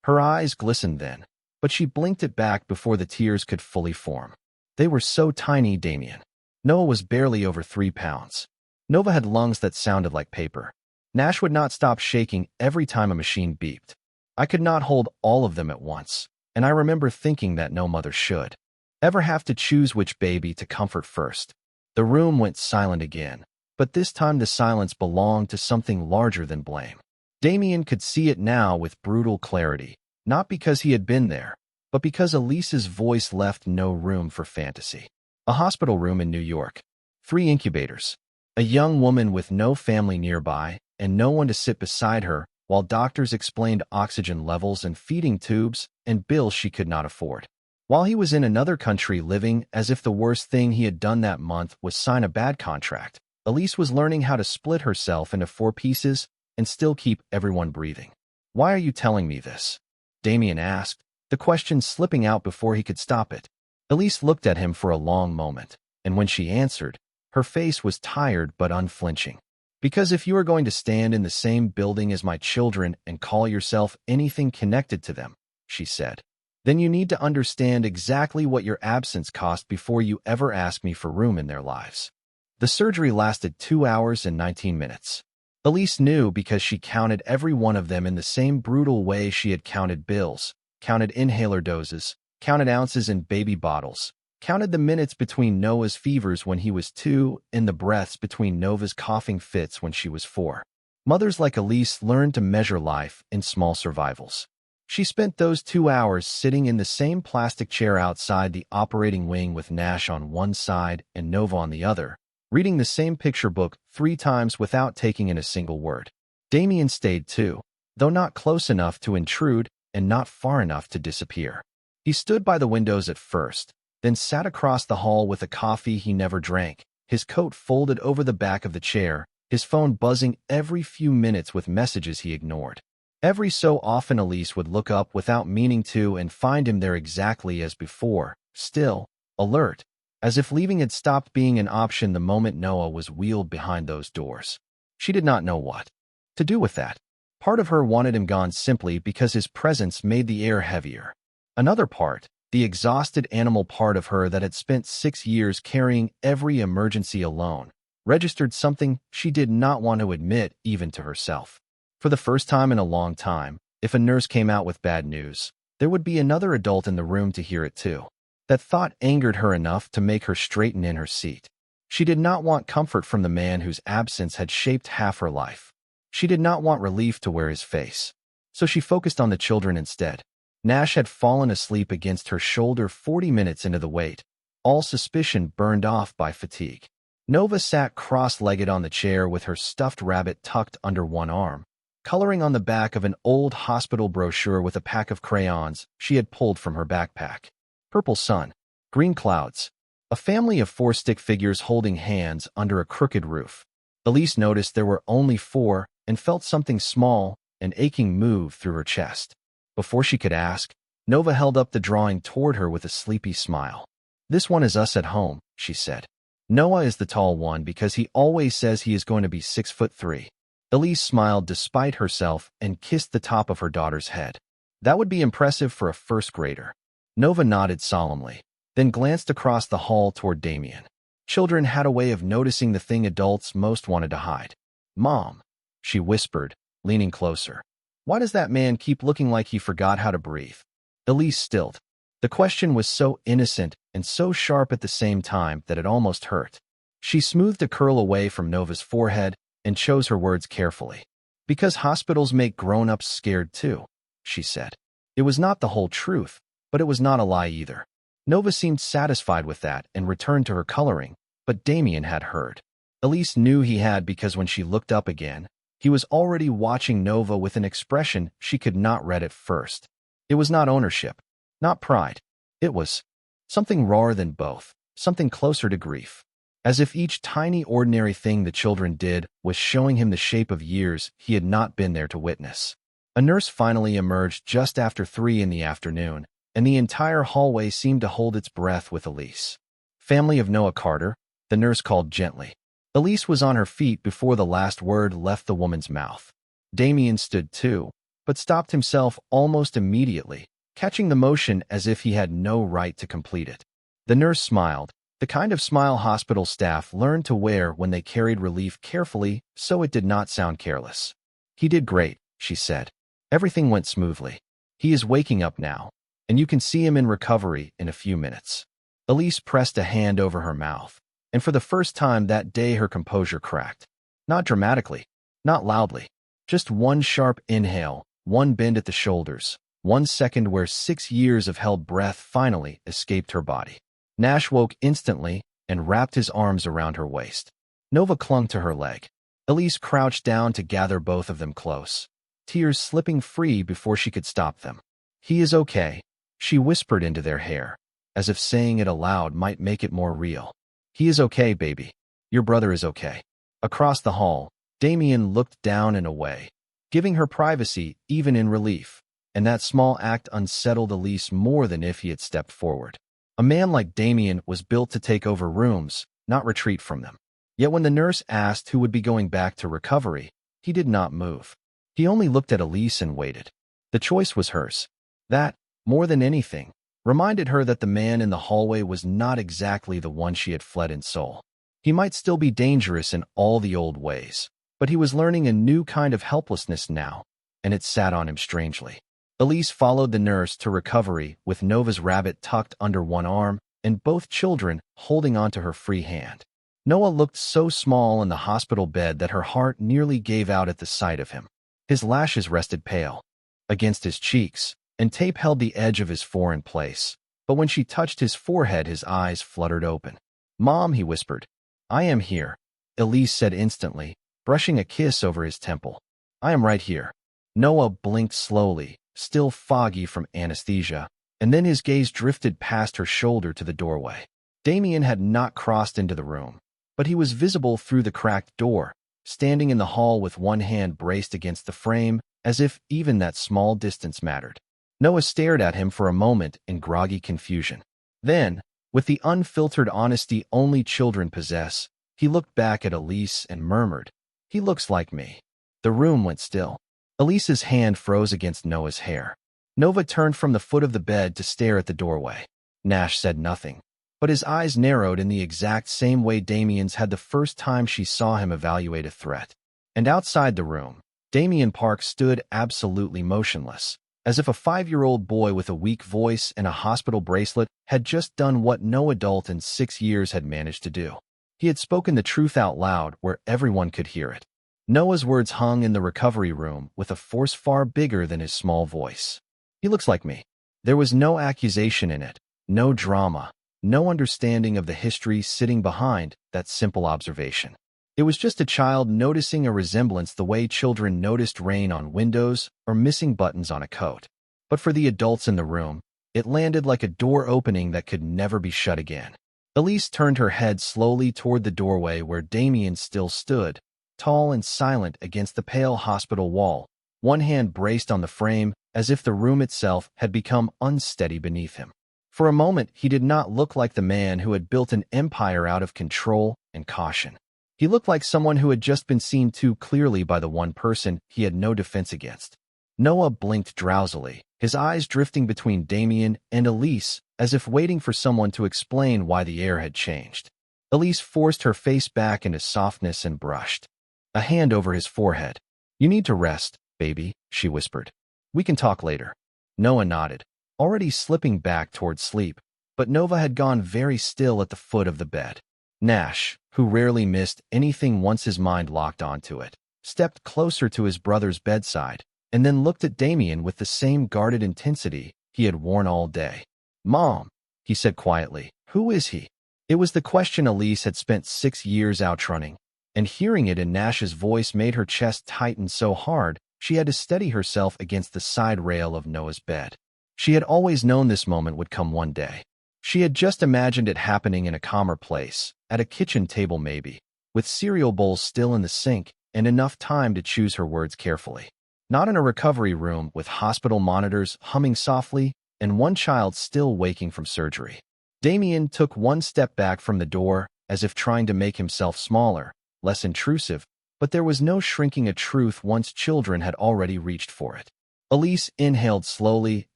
Her eyes glistened then, but she blinked it back before the tears could fully form. They were so tiny, Damien. Noah was barely over 3 pounds. Nova had lungs that sounded like paper. Nash would not stop shaking every time a machine beeped. I could not hold all of them at once, and I remember thinking that no mother should ever have to choose which baby to comfort first. The room went silent again. But this time the silence belonged to something larger than blame. Damien could see it now with brutal clarity, not because he had been there, but because Elise's voice left no room for fantasy. A hospital room in New York. 3 incubators. A young woman with no family nearby and no one to sit beside her while doctors explained oxygen levels and feeding tubes and bills she could not afford. While he was in another country living as if the worst thing he had done that month was sign a bad contract, Elise was learning how to split herself into 4 pieces and still keep everyone breathing. Why are you telling me this? Damien asked, the question slipping out before he could stop it. Elise looked at him for a long moment, and when she answered, her face was tired but unflinching. Because if you are going to stand in the same building as my children and call yourself anything connected to them, she said, then you need to understand exactly what your absence cost before you ever ask me for room in their lives. The surgery lasted 2 hours and 19 minutes. Elise knew because she counted every one of them in the same brutal way she had counted bills, counted inhaler doses, counted ounces in baby bottles, counted the minutes between Noah's fevers when he was 2 and the breaths between Nova's coughing fits when she was 4. Mothers like Elise learned to measure life in small survivals. She spent those 2 hours sitting in the same plastic chair outside the operating wing with Nash on one side and Nova on the other, reading the same picture book 3 times without taking in a single word. Damien stayed too, though not close enough to intrude and not far enough to disappear. He stood by the windows at first, then sat across the hall with a coffee he never drank, his coat folded over the back of the chair, his phone buzzing every few minutes with messages he ignored. Every so often Elise would look up without meaning to and find him there exactly as before, still, alert, as if leaving had stopped being an option the moment Noah was wheeled behind those doors. She did not know what to do with that. Part of her wanted him gone simply because his presence made the air heavier. Another part, the exhausted animal part of her that had spent 6 years carrying every emergency alone, registered something she did not want to admit even to herself. For the first time in a long time, if a nurse came out with bad news, there would be another adult in the room to hear it too. That thought angered her enough to make her straighten in her seat. She did not want comfort from the man whose absence had shaped half her life. She did not want relief to wear his face. So she focused on the children instead. Nash had fallen asleep against her shoulder 40 minutes into the wait, all suspicion burned off by fatigue. Nova sat cross-legged on the chair with her stuffed rabbit tucked under one arm, coloring on the back of an old hospital brochure with a pack of crayons she had pulled from her backpack. Purple sun, green clouds, a family of 4 stick figures holding hands under a crooked roof. Elise noticed there were only 4 and felt something small and aching move through her chest. Before she could ask, Nova held up the drawing toward her with a sleepy smile. "This one is us at home," she said. "Noah is the tall one because he always says he is going to be 6'3". Elise smiled despite herself and kissed the top of her daughter's head. "That would be impressive for a first grader." Nova nodded solemnly, then glanced across the hall toward Damien. Children had a way of noticing the thing adults most wanted to hide. "Mom," she whispered, leaning closer. "Why does that man keep looking like he forgot how to breathe?" Elise stilled. The question was so innocent and so sharp at the same time that it almost hurt. She smoothed a curl away from Nova's forehead and chose her words carefully. "Because hospitals make grown-ups scared too," she said. It was not the whole truth, but it was not a lie either. Nova seemed satisfied with that and returned to her coloring, but Damien had heard. Elise knew he had because when she looked up again, he was already watching Nova with an expression she could not read at first. It was not ownership, not pride. It was something rawer than both, something closer to grief. As if each tiny ordinary thing the children did was showing him the shape of years he had not been there to witness. A nurse finally emerged just after 3 in the afternoon, and the entire hallway seemed to hold its breath with Elise. "Family of Noah Carter," the nurse called gently. Elise was on her feet before the last word left the woman's mouth. Damien stood too, but stopped himself almost immediately, catching the motion as if he had no right to complete it. The nurse smiled, the kind of smile hospital staff learned to wear when they carried relief carefully so it did not sound careless. "He did great," she said. "Everything went smoothly. He is waking up now, and you can see him in recovery in a few minutes." Elise pressed a hand over her mouth, and for the first time that day her composure cracked. Not dramatically, not loudly, just one sharp inhale, one bend at the shoulders, 1 second where 6 years of held breath finally escaped her body. Nash woke instantly and wrapped his arms around her waist. Nova clung to her leg. Elise crouched down to gather both of them close, tears slipping free before she could stop them. "He is okay," she whispered into their hair, as if saying it aloud might make it more real. "He is okay, baby. Your brother is okay." Across the hall, Damien looked down and away, giving her privacy even in relief, and that small act unsettled Elise more than if he had stepped forward. A man like Damien was built to take over rooms, not retreat from them. Yet when the nurse asked who would be going back to recovery, he did not move. He only looked at Elise and waited. The choice was hers. That, more than anything, reminded her that the man in the hallway was not exactly the one she had fled in soul. He might still be dangerous in all the old ways, but he was learning a new kind of helplessness now, and it sat on him strangely. Elise followed the nurse to recovery with Nova's rabbit tucked under one arm and both children holding onto her free hand. Noah looked so small in the hospital bed that her heart nearly gave out at the sight of him. His lashes rested pale against his cheeks, and tape held the edge of his fore in place, but when she touched his forehead his eyes fluttered open. "Mom," he whispered. "I am here," Elise said instantly, brushing a kiss over his temple. "I am right here." Noah blinked slowly, still foggy from anesthesia, and then his gaze drifted past her shoulder to the doorway. Damien had not crossed into the room, but he was visible through the cracked door, standing in the hall with one hand braced against the frame, as if even that small distance mattered. Noah stared at him for a moment in groggy confusion. Then, with the unfiltered honesty only children possess, he looked back at Elise and murmured, "He looks like me." The room went still. Elise's hand froze against Noah's hair. Nova turned from the foot of the bed to stare at the doorway. Nash said nothing, but his eyes narrowed in the exact same way Damien's had the first time she saw him evaluate a threat. And outside the room, Damien Park stood absolutely motionless, as if a 5-year-old boy with a weak voice and a hospital bracelet had just done what no adult in 6 years had managed to do. He had spoken the truth out loud where everyone could hear it. Noah's words hung in the recovery room with a force far bigger than his small voice. "He looks like me." There was no accusation in it, no drama, no understanding of the history sitting behind that simple observation. It was just a child noticing a resemblance the way children noticed rain on windows or missing buttons on a coat. But for the adults in the room, it landed like a door opening that could never be shut again. Elise turned her head slowly toward the doorway where Damien still stood, tall and silent against the pale hospital wall, one hand braced on the frame as if the room itself had become unsteady beneath him. For a moment, he did not look like the man who had built an empire out of control and caution. He looked like someone who had just been seen too clearly by the one person he had no defense against. Noah blinked drowsily, his eyes drifting between Damien and Elise, as if waiting for someone to explain why the air had changed. Elise forced her face back into softness and brushed a hand over his forehead. "You need to rest, baby," she whispered. "We can talk later." Noah nodded, already slipping back toward sleep, but Nova had gone very still at the foot of the bed. Nash, who rarely missed anything once his mind locked onto it, stepped closer to his brother's bedside and then looked at Damien with the same guarded intensity he had worn all day. "Mom," he said quietly, "who is he?" It was the question Elise had spent 6 years outrunning, and hearing it in Nash's voice made her chest tighten so hard she had to steady herself against the side rail of Noah's bed. She had always known this moment would come one day. She had just imagined it happening in a calmer place, at a kitchen table maybe, with cereal bowls still in the sink and enough time to choose her words carefully. Not in a recovery room with hospital monitors humming softly and one child still waking from surgery. Damien took one step back from the door, as if trying to make himself smaller, less intrusive, but there was no shrinking a truth once children had already reached for it. Elise inhaled slowly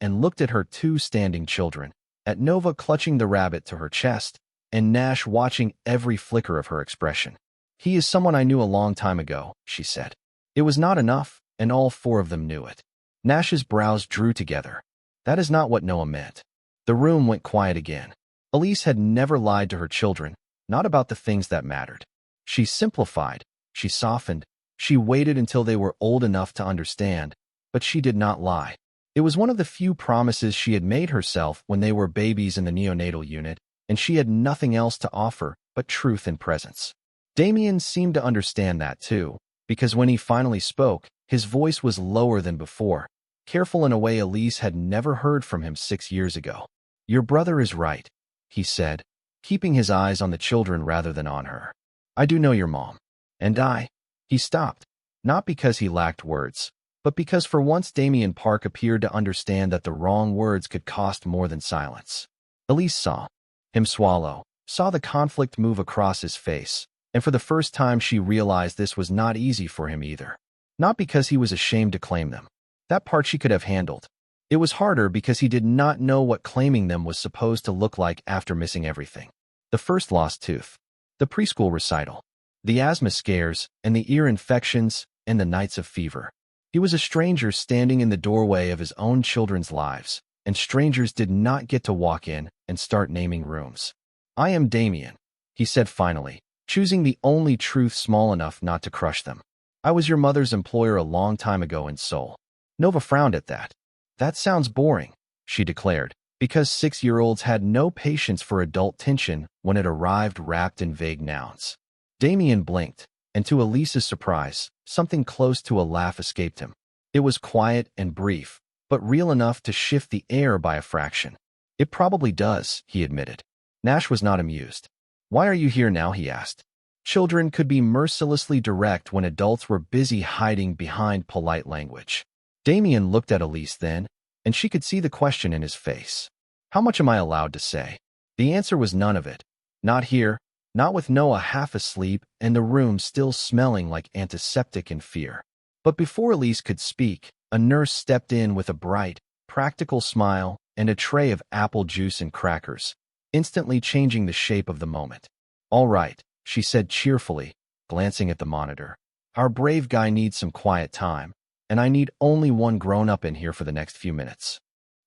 and looked at her 2 standing children, at Nova clutching the rabbit to her chest, and Nash watching every flicker of her expression. "He is someone I knew a long time ago," she said. It was not enough, and all 4 of them knew it. Nash's brows drew together. That is not what Noah meant. The room went quiet again. Elise had never lied to her children, not about the things that mattered. She simplified, she softened, she waited until they were old enough to understand, but she did not lie. It was one of the few promises she had made herself when they were babies in the neonatal unit, and she had nothing else to offer but truth and presence. Damien seemed to understand that too, because when he finally spoke, his voice was lower than before, careful in a way Elise had never heard from him 6 years ago. "Your brother is right," he said, keeping his eyes on the children rather than on her. "I do know your mom. And I—" He stopped, not because he lacked words, but because for once Damien Park appeared to understand that the wrong words could cost more than silence. Elise saw him swallow, saw the conflict move across his face, and for the first time she realized this was not easy for him either. Not because he was ashamed to claim them. That part she could have handled. It was harder because he did not know what claiming them was supposed to look like after missing everything. The first lost tooth, the preschool recital, the asthma scares, and the ear infections, and the nights of fever. He was a stranger standing in the doorway of his own children's lives, and strangers did not get to walk in and start naming rooms. "I am Damien," he said finally, choosing the only truth small enough not to crush them. "I was your mother's employer a long time ago in Seoul." Nova frowned at that. "That sounds boring," she declared, because 6-year-olds had no patience for adult tension when it arrived wrapped in vague nouns. Damien blinked, and to Elise's surprise, something close to a laugh escaped him. It was quiet and brief, but real enough to shift the air by a fraction. "It probably does," he admitted. Nash was not amused. "Why are you here now?" he asked. Children could be mercilessly direct when adults were busy hiding behind polite language. Damien looked at Elise then, and she could see the question in his face. "How much am I allowed to say?" The answer was none of it. Not here, not with Noah half asleep and the room still smelling like antiseptic in fear. But before Elise could speak, a nurse stepped in with a bright, practical smile and a tray of apple juice and crackers, instantly changing the shape of the moment. "All right," she said cheerfully, glancing at the monitor. "Our brave guy needs some quiet time, and I need only one grown-up in here for the next few minutes."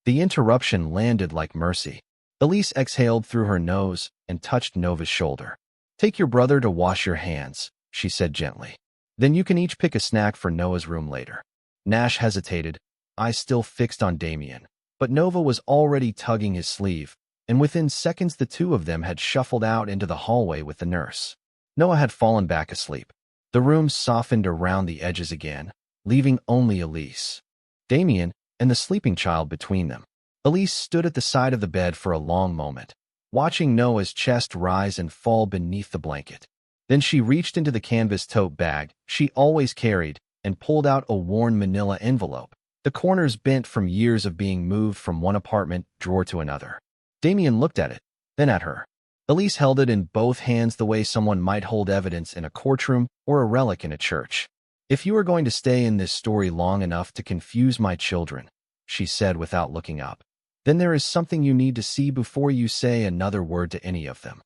The interruption landed like mercy. Elise exhaled through her nose and touched Nova's shoulder. "Take your brother to wash your hands," she said gently. "Then you can each pick a snack for Noah's room later." Nash hesitated, eyes still fixed on Damien, but Nova was already tugging his sleeve, and within seconds the 2 of them had shuffled out into the hallway with the nurse. Noah had fallen back asleep. The room softened around the edges again, leaving only Elise, Damien, and the sleeping child between them. Elise stood at the side of the bed for a long moment, watching Noah's chest rise and fall beneath the blanket. Then she reached into the canvas tote bag she always carried and pulled out a worn manila envelope, the corners bent from years of being moved from one apartment drawer to another. Damien looked at it, then at her. Elise held it in both hands the way someone might hold evidence in a courtroom or a relic in a church. "If you are going to stay in this story long enough to confuse my children," she said without looking up, "then there is something you need to see before you say another word to any of them."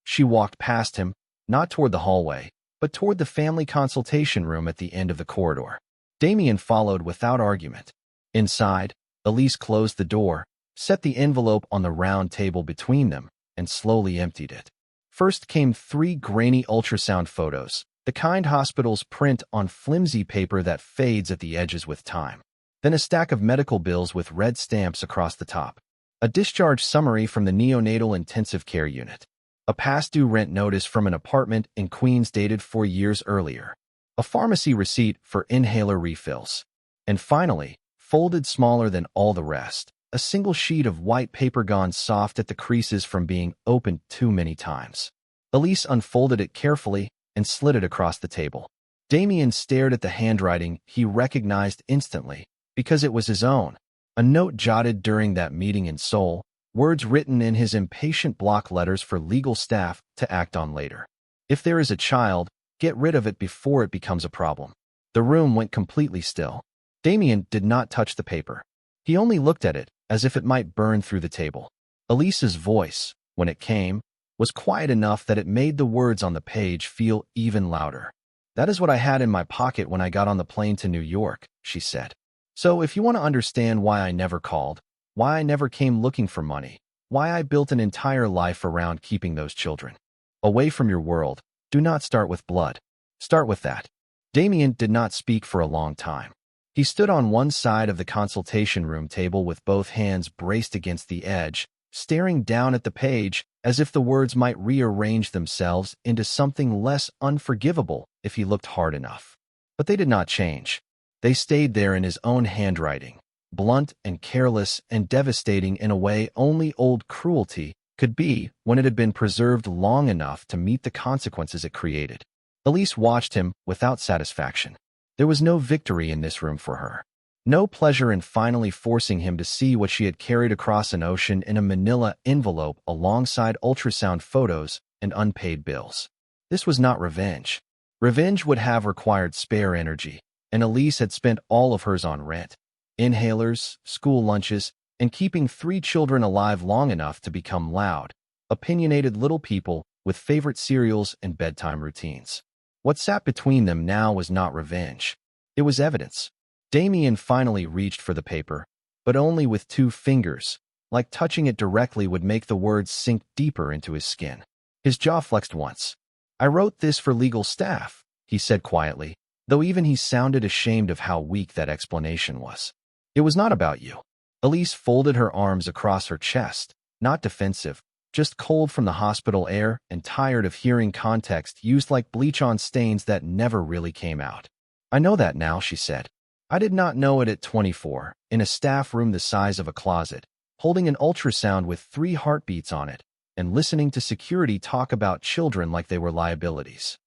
She walked past him, not toward the hallway, but toward the family consultation room at the end of the corridor. Damien followed without argument. Inside, Elise closed the door, set the envelope on the round table between them, and slowly emptied it. First came 3 grainy ultrasound photos, the kind hospitals print on flimsy paper that fades at the edges with time. Then a stack of medical bills with red stamps across the top. A discharge summary from the neonatal intensive care unit. A past due rent notice from an apartment in Queens dated 4 years earlier. A pharmacy receipt for inhaler refills. And finally, folded smaller than all the rest, a single sheet of white paper gone soft at the creases from being opened too many times. Elise unfolded it carefully and slid it across the table. Damien stared at the handwriting he recognized instantly, because it was his own. A note jotted during that meeting in Seoul, words written in his impatient block letters for legal staff to act on later. "If there is a child, get rid of it before it becomes a problem." The room went completely still. Damien did not touch the paper. He only looked at it, as if it might burn through the table. Elise's voice, when it came, was quiet enough that it made the words on the page feel even louder. "That is what I had in my pocket when I got on the plane to New York," she said. "So if you want to understand why I never called, why I never came looking for money, why I built an entire life around keeping those children away from your world, do not start with blood. Start with that." Damien did not speak for a long time. He stood on one side of the consultation room table with both hands braced against the edge, staring down at the page as if the words might rearrange themselves into something less unforgivable if he looked hard enough. But they did not change. They stayed there in his own handwriting, blunt and careless and devastating in a way only old cruelty could be when it had been preserved long enough to meet the consequences it created. Elise watched him without satisfaction. There was no victory in this room for her. No pleasure in finally forcing him to see what she had carried across an ocean in a manila envelope alongside ultrasound photos and unpaid bills. This was not revenge. Revenge would have required spare energy, and Elise had spent all of hers on rent, inhalers, school lunches, and keeping 3 children alive long enough to become loud, opinionated little people with favorite cereals and bedtime routines. What sat between them now was not revenge. It was evidence. Damien finally reached for the paper, but only with 2 fingers, like touching it directly would make the words sink deeper into his skin. His jaw flexed once. "I wrote this for legal staff," he said quietly, though even he sounded ashamed of how weak that explanation was. "It was not about you." Elise folded her arms across her chest, not defensive, just cold from the hospital air and tired of hearing context used like bleach on stains that never really came out. "I know that now," she said. "I did not know it at 24, in a staff room the size of a closet, holding an ultrasound with 3 heartbeats on it, and listening to security talk about children like they were liabilities."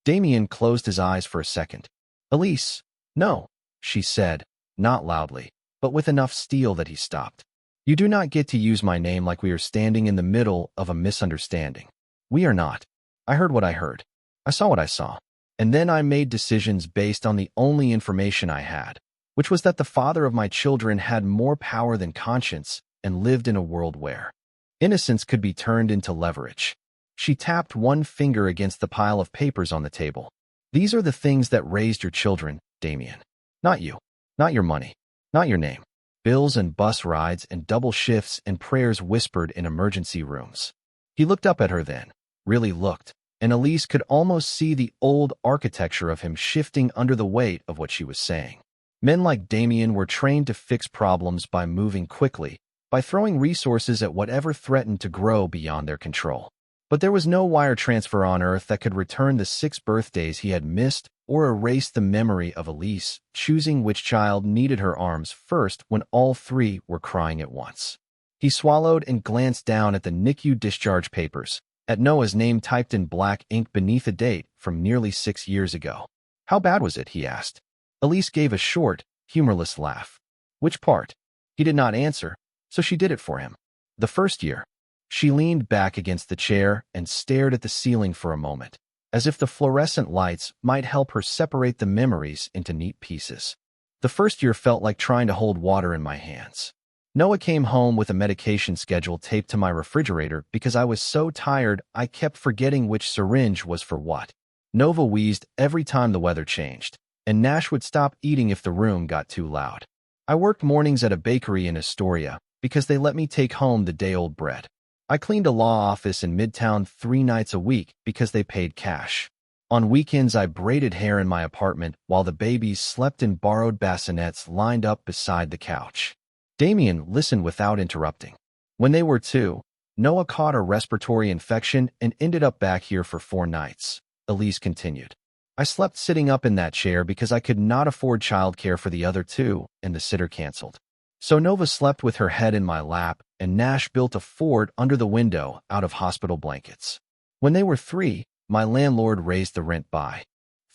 Damien closed his eyes for a second. "Elise, no," she said, not loudly, but with enough steel that he stopped. "You do not get to use my name like we are standing in the middle of a misunderstanding. We are not. I heard what I heard. I saw what I saw. And then I made decisions based on the only information I had, which was that the father of my children had more power than conscience and lived in a world where innocence could be turned into leverage." She tapped one finger against the pile of papers on the table. "These are the things that raised your children, Damien. Not you. Not your money. Not your name. Bills and bus rides and double shifts and prayers whispered in emergency rooms." He looked up at her then, really looked, and Elise could almost see the old architecture of him shifting under the weight of what she was saying. Men like Damien were trained to fix problems by moving quickly, by throwing resources at whatever threatened to grow beyond their control. But there was no wire transfer on Earth that could return the 6 birthdays he had missed or erase the memory of Elise, choosing which child needed her arms first when all 3 were crying at once. He swallowed and glanced down at the NICU discharge papers, at Noah's name typed in black ink beneath a date from nearly 6 years ago. How bad was it, he asked. Elise gave a short, humorless laugh. Which part? He did not answer, so she did it for him. The first year. She leaned back against the chair and stared at the ceiling for a moment, as if the fluorescent lights might help her separate the memories into neat pieces. The first year felt like trying to hold water in my hands. Noah came home with a medication schedule taped to my refrigerator because I was so tired I kept forgetting which syringe was for what. Nova wheezed every time the weather changed, and Nash would stop eating if the room got too loud. I worked mornings at a bakery in Astoria because they let me take home the day-old bread. I cleaned a law office in Midtown 3 nights a week because they paid cash. On weekends, I braided hair in my apartment while the babies slept in borrowed bassinets lined up beside the couch. Damien listened without interrupting. When they were 2, Noah caught a respiratory infection and ended up back here for 4 nights, Elise continued. I slept sitting up in that chair because I could not afford childcare for the other 2, and the sitter canceled. So Nova slept with her head in my lap, and Nash built a fort under the window out of hospital blankets. When they were 3, my landlord raised the rent by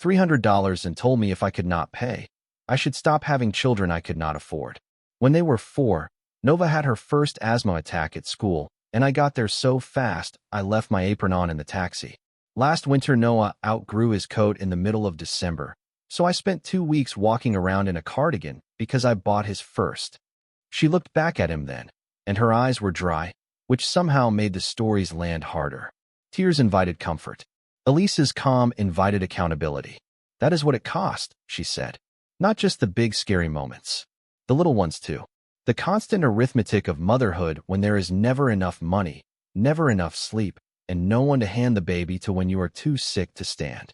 $300 and told me if I could not pay, I should stop having children I could not afford. When they were 4, Nova had her first asthma attack at school, and I got there so fast I left my apron on in the taxi. Last winter, Noah outgrew his coat in the middle of December, so I spent 2 weeks walking around in a cardigan because I bought his first. She looked back at him then, and her eyes were dry, which somehow made the stories land harder. Tears invited comfort. Elise's calm invited accountability. That is what it cost, she said. Not just the big scary moments. The little ones too. The constant arithmetic of motherhood when there is never enough money, never enough sleep, and no one to hand the baby to when you are too sick to stand.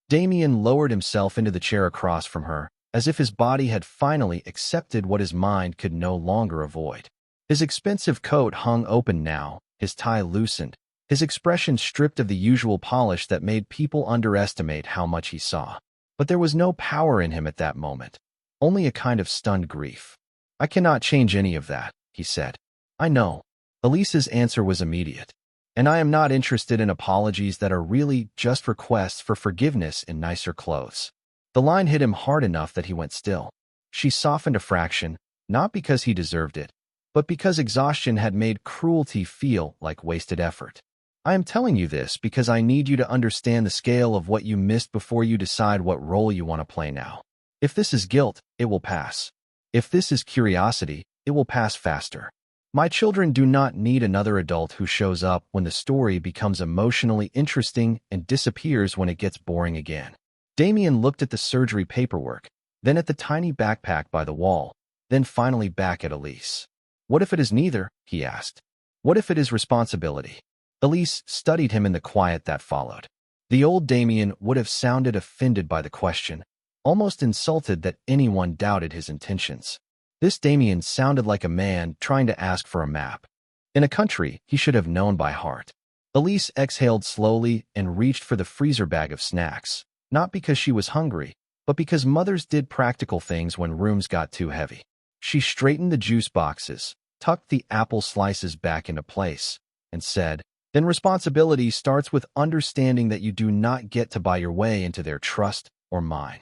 Damien lowered himself into the chair across from her, as if his body had finally accepted what his mind could no longer avoid. His expensive coat hung open now, his tie loosened, his expression stripped of the usual polish that made people underestimate how much he saw. But there was no power in him at that moment, only a kind of stunned grief. I cannot change any of that, he said. I know. Elise's answer was immediate. And I am not interested in apologies that are really just requests for forgiveness in nicer clothes. The line hit him hard enough that he went still. She softened a fraction, not because he deserved it, but because exhaustion had made cruelty feel like wasted effort. I am telling you this because I need you to understand the scale of what you missed before you decide what role you want to play now. If this is guilt, it will pass. If this is curiosity, it will pass faster. My children do not need another adult who shows up when the story becomes emotionally interesting and disappears when it gets boring again. Damien looked at the surgery paperwork, then at the tiny backpack by the wall, then finally back at Elise. What if it is neither? He asked. What if it is responsibility? Elise studied him in the quiet that followed. The old Damien would have sounded offended by the question, almost insulted that anyone doubted his intentions. This Damien sounded like a man trying to ask for a map. In a country he should have known by heart. Elise exhaled slowly and reached for the freezer bag of snacks. Not because she was hungry, but because mothers did practical things when rooms got too heavy. She straightened the juice boxes, tucked the apple slices back into place, and said, then responsibility starts with understanding that you do not get to buy your way into their trust or mine.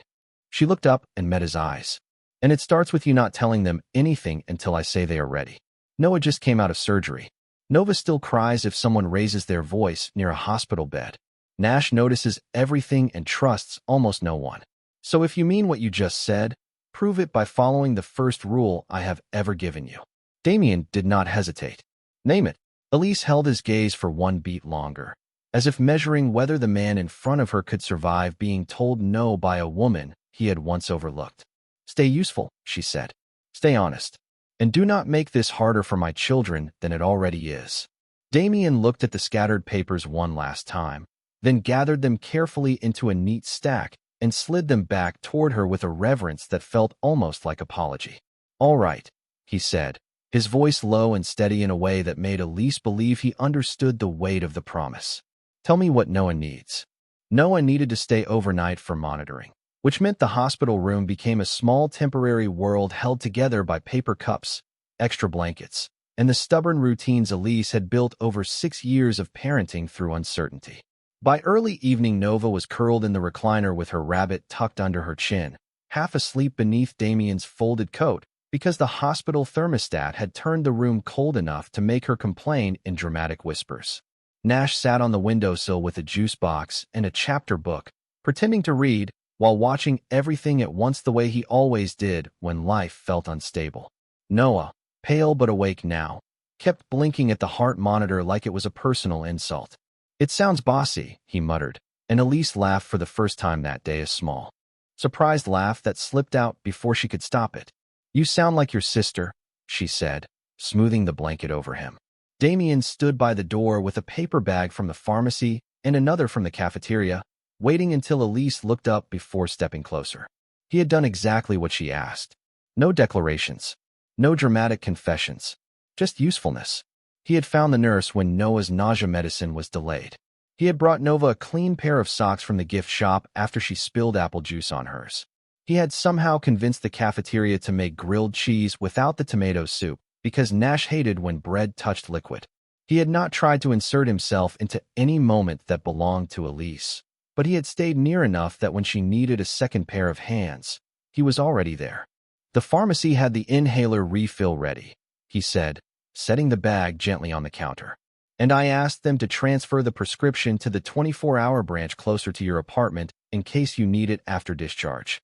She looked up and met his eyes. And it starts with you not telling them anything until I say they are ready. Noah just came out of surgery. Nova still cries if someone raises their voice near a hospital bed. Nash notices everything and trusts almost no one. So if you mean what you just said, prove it by following the first rule I have ever given you. Damien did not hesitate. Name it. Elise held his gaze for 1 beat longer, as if measuring whether the man in front of her could survive being told no by a woman he had once overlooked. Stay useful, she said. Stay honest. And do not make this harder for my children than it already is. Damien looked at the scattered papers one last time, then gathered them carefully into a neat stack and slid them back toward her with a reverence that felt almost like apology. All right, he said, his voice low and steady in a way that made Elise believe he understood the weight of the promise. Tell me what Noah needs. Noah needed to stay overnight for monitoring, which meant the hospital room became a small temporary world held together by paper cups, extra blankets, and the stubborn routines Elise had built over 6 years of parenting through uncertainty. By early evening, Nova was curled in the recliner with her rabbit tucked under her chin, half asleep beneath Damien's folded coat, because the hospital thermostat had turned the room cold enough to make her complain in dramatic whispers. Nash sat on the windowsill with a juice box and a chapter book, pretending to read, while watching everything at once the way he always did when life felt unstable. Noah, pale but awake now, kept blinking at the heart monitor like it was a personal insult. "It sounds bossy," he muttered, and Elise laughed for the first time that day, a small, surprised laugh that slipped out before she could stop it. "You sound like your sister," she said, smoothing the blanket over him. Damien stood by the door with a paper bag from the pharmacy and another from the cafeteria, waiting until Elise looked up before stepping closer. He had done exactly what she asked. No declarations, no dramatic confessions, just usefulness. He had found the nurse when Noah's nausea medicine was delayed. He had brought Nova a clean pair of socks from the gift shop after she spilled apple juice on hers. He had somehow convinced the cafeteria to make grilled cheese without the tomato soup, because Nash hated when bread touched liquid. He had not tried to insert himself into any moment that belonged to Elise, but he had stayed near enough that when she needed a second pair of hands, he was already there. "The pharmacy had the inhaler refill ready," he said, setting the bag gently on the counter. "And I asked them to transfer the prescription to the 24-hour branch closer to your apartment in case you need it after discharge."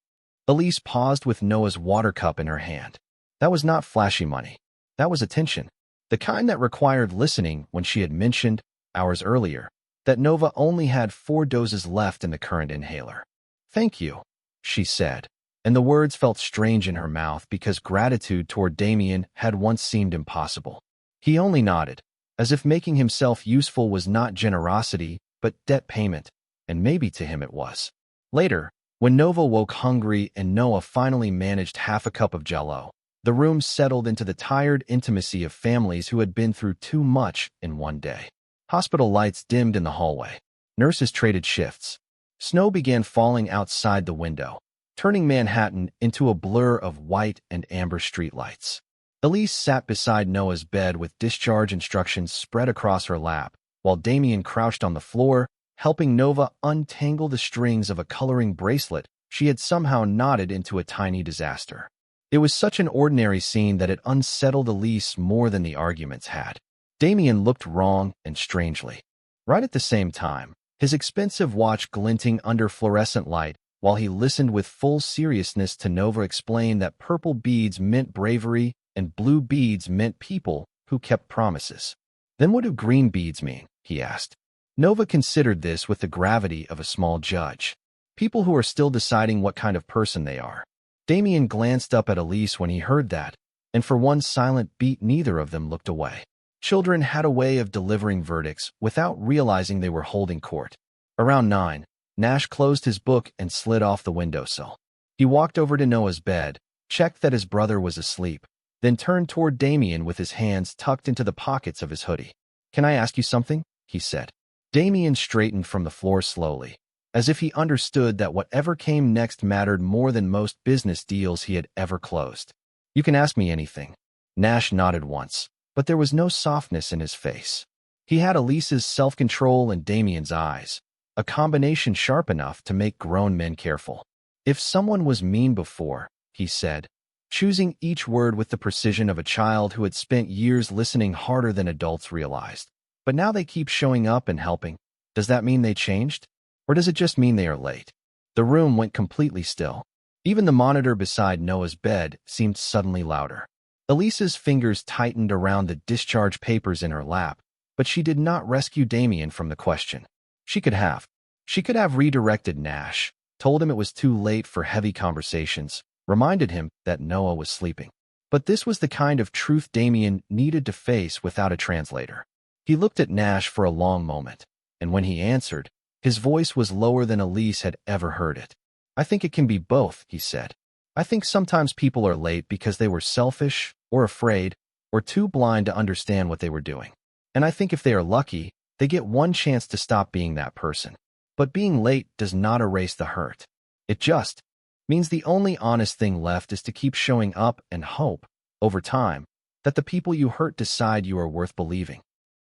Elise paused with Noah's water cup in her hand. That was not flashy money. That was attention. The kind that required listening when she had mentioned, hours earlier, that Nova only had 4 doses left in the current inhaler. "Thank you," she said, and the words felt strange in her mouth because gratitude toward Damien had once seemed impossible. He only nodded, as if making himself useful was not generosity, but debt payment, and maybe to him it was. Later, when Nova woke hungry and Noah finally managed half a cup of Jell-O, the room settled into the tired intimacy of families who had been through too much in one day. Hospital lights dimmed in the hallway. Nurses traded shifts. Snow began falling outside the window, turning Manhattan into a blur of white and amber streetlights. Elise sat beside Noah's bed with discharge instructions spread across her lap, while Damien crouched on the floor, helping Nova untangle the strings of a coloring bracelet she had somehow knotted into a tiny disaster. It was such an ordinary scene that it unsettled Elise more than the arguments had. Damien looked wrong and strangely. Right at the same time, his expensive watch glinting under fluorescent light, while he listened with full seriousness to Nova explain that purple beads meant bravery and blue beads meant people who kept promises. "Then what do green beads mean?" he asked. Nova considered this with the gravity of a small judge. "People who are still deciding what kind of person they are." Damien glanced up at Elise when he heard that, and for one silent beat neither of them looked away. Children had a way of delivering verdicts without realizing they were holding court. Around 9, Nash closed his book and slid off the windowsill. He walked over to Noah's bed, checked that his brother was asleep, then turned toward Damien with his hands tucked into the pockets of his hoodie. "Can I ask you something?" he said. Damien straightened from the floor slowly, as if he understood that whatever came next mattered more than most business deals he had ever closed. "You can ask me anything." Nash nodded once, but there was no softness in his face. He had Elise's self-control and Damien's eyes, a combination sharp enough to make grown men careful. "If someone was mean before," he said, choosing each word with the precision of a child who had spent years listening harder than adults realized, "but now they keep showing up and helping, does that mean they changed? Or does it just mean they are late?" The room went completely still. Even the monitor beside Noah's bed seemed suddenly louder. Elise's fingers tightened around the discharge papers in her lap, but she did not rescue Damien from the question. She could have. She could have redirected Nash, told him it was too late for heavy conversations, reminded him that Noah was sleeping. But this was the kind of truth Damien needed to face without a translator. He looked at Nash for a long moment, and when he answered, his voice was lower than Elise had ever heard it. "I think it can be both," he said. "I think sometimes people are late because they were selfish, or afraid, or too blind to understand what they were doing. And I think if they are lucky, They get one chance to stop being that person. But being late does not erase the hurt. It just means the only honest thing left is to keep showing up and hope, over time, that the people you hurt decide you are worth believing.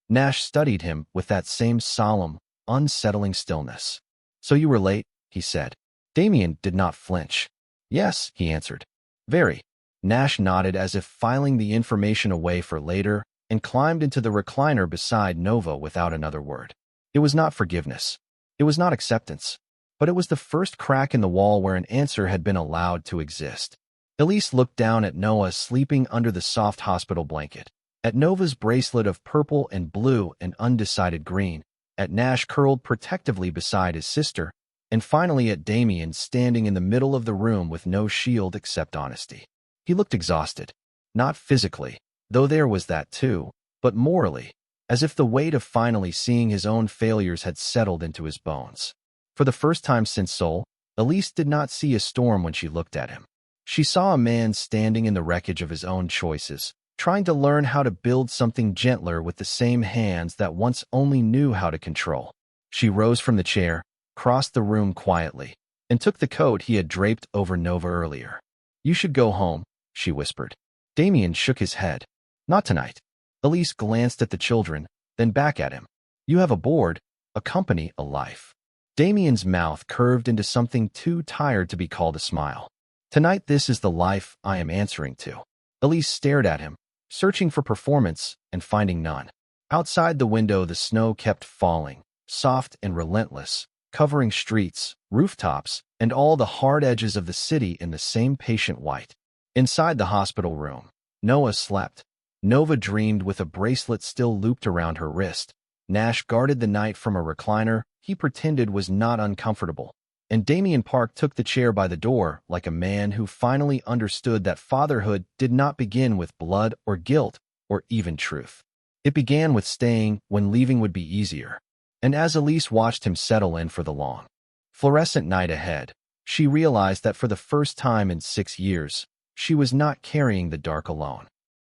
Nash studied him with that same solemn, unsettling stillness. "So you were late," he said. Damien did not flinch. "Yes," he answered. "Very." Nash nodded as if filing the information away for later and climbed into the recliner beside Nova without another word. It was not forgiveness. It was not acceptance. But it was the first crack in the wall where an answer had been allowed to exist. Elise looked down at Noah sleeping under the soft hospital blanket, at Nova's bracelet of purple and blue and undecided green, at Nash curled protectively beside his sister, and finally at Damien standing in the middle of the room with no shield except honesty. He looked exhausted, not physically, though there was that too, but morally, as if the weight of finally seeing his own failures had settled into his bones. For the first time since Seoul, Elise did not see a storm when she looked at him. She saw a man standing in the wreckage of his own choices, trying to learn how to build something gentler with the same hands that once only knew how to control. She rose from the chair, crossed the room quietly, and took the coat he had draped over Nova earlier. "You should go home," she whispered. Damien shook his head. "Not tonight." Elise glanced at the children, then back at him. "You have a board, a company, a life." Damien's mouth curved into something too tired to be called a smile. "Tonight this is the life I am answering to." Elise stared at him, searching for performance and finding none. Outside the window the snow kept falling, soft and relentless, covering streets, rooftops, and all the hard edges of the city in the same patient white. Inside the hospital room, Noah slept. Nova dreamed with a bracelet still looped around her wrist. Nash guarded the night from a recliner he pretended was not uncomfortable, and Damien Park took the chair by the door like a man who finally understood that fatherhood did not begin with blood or guilt or even truth. It began with staying when leaving would be easier. And as Elise watched him settle in for the long, fluorescent night ahead, she realized that for the first time in 6 years, she was not carrying the dark alone.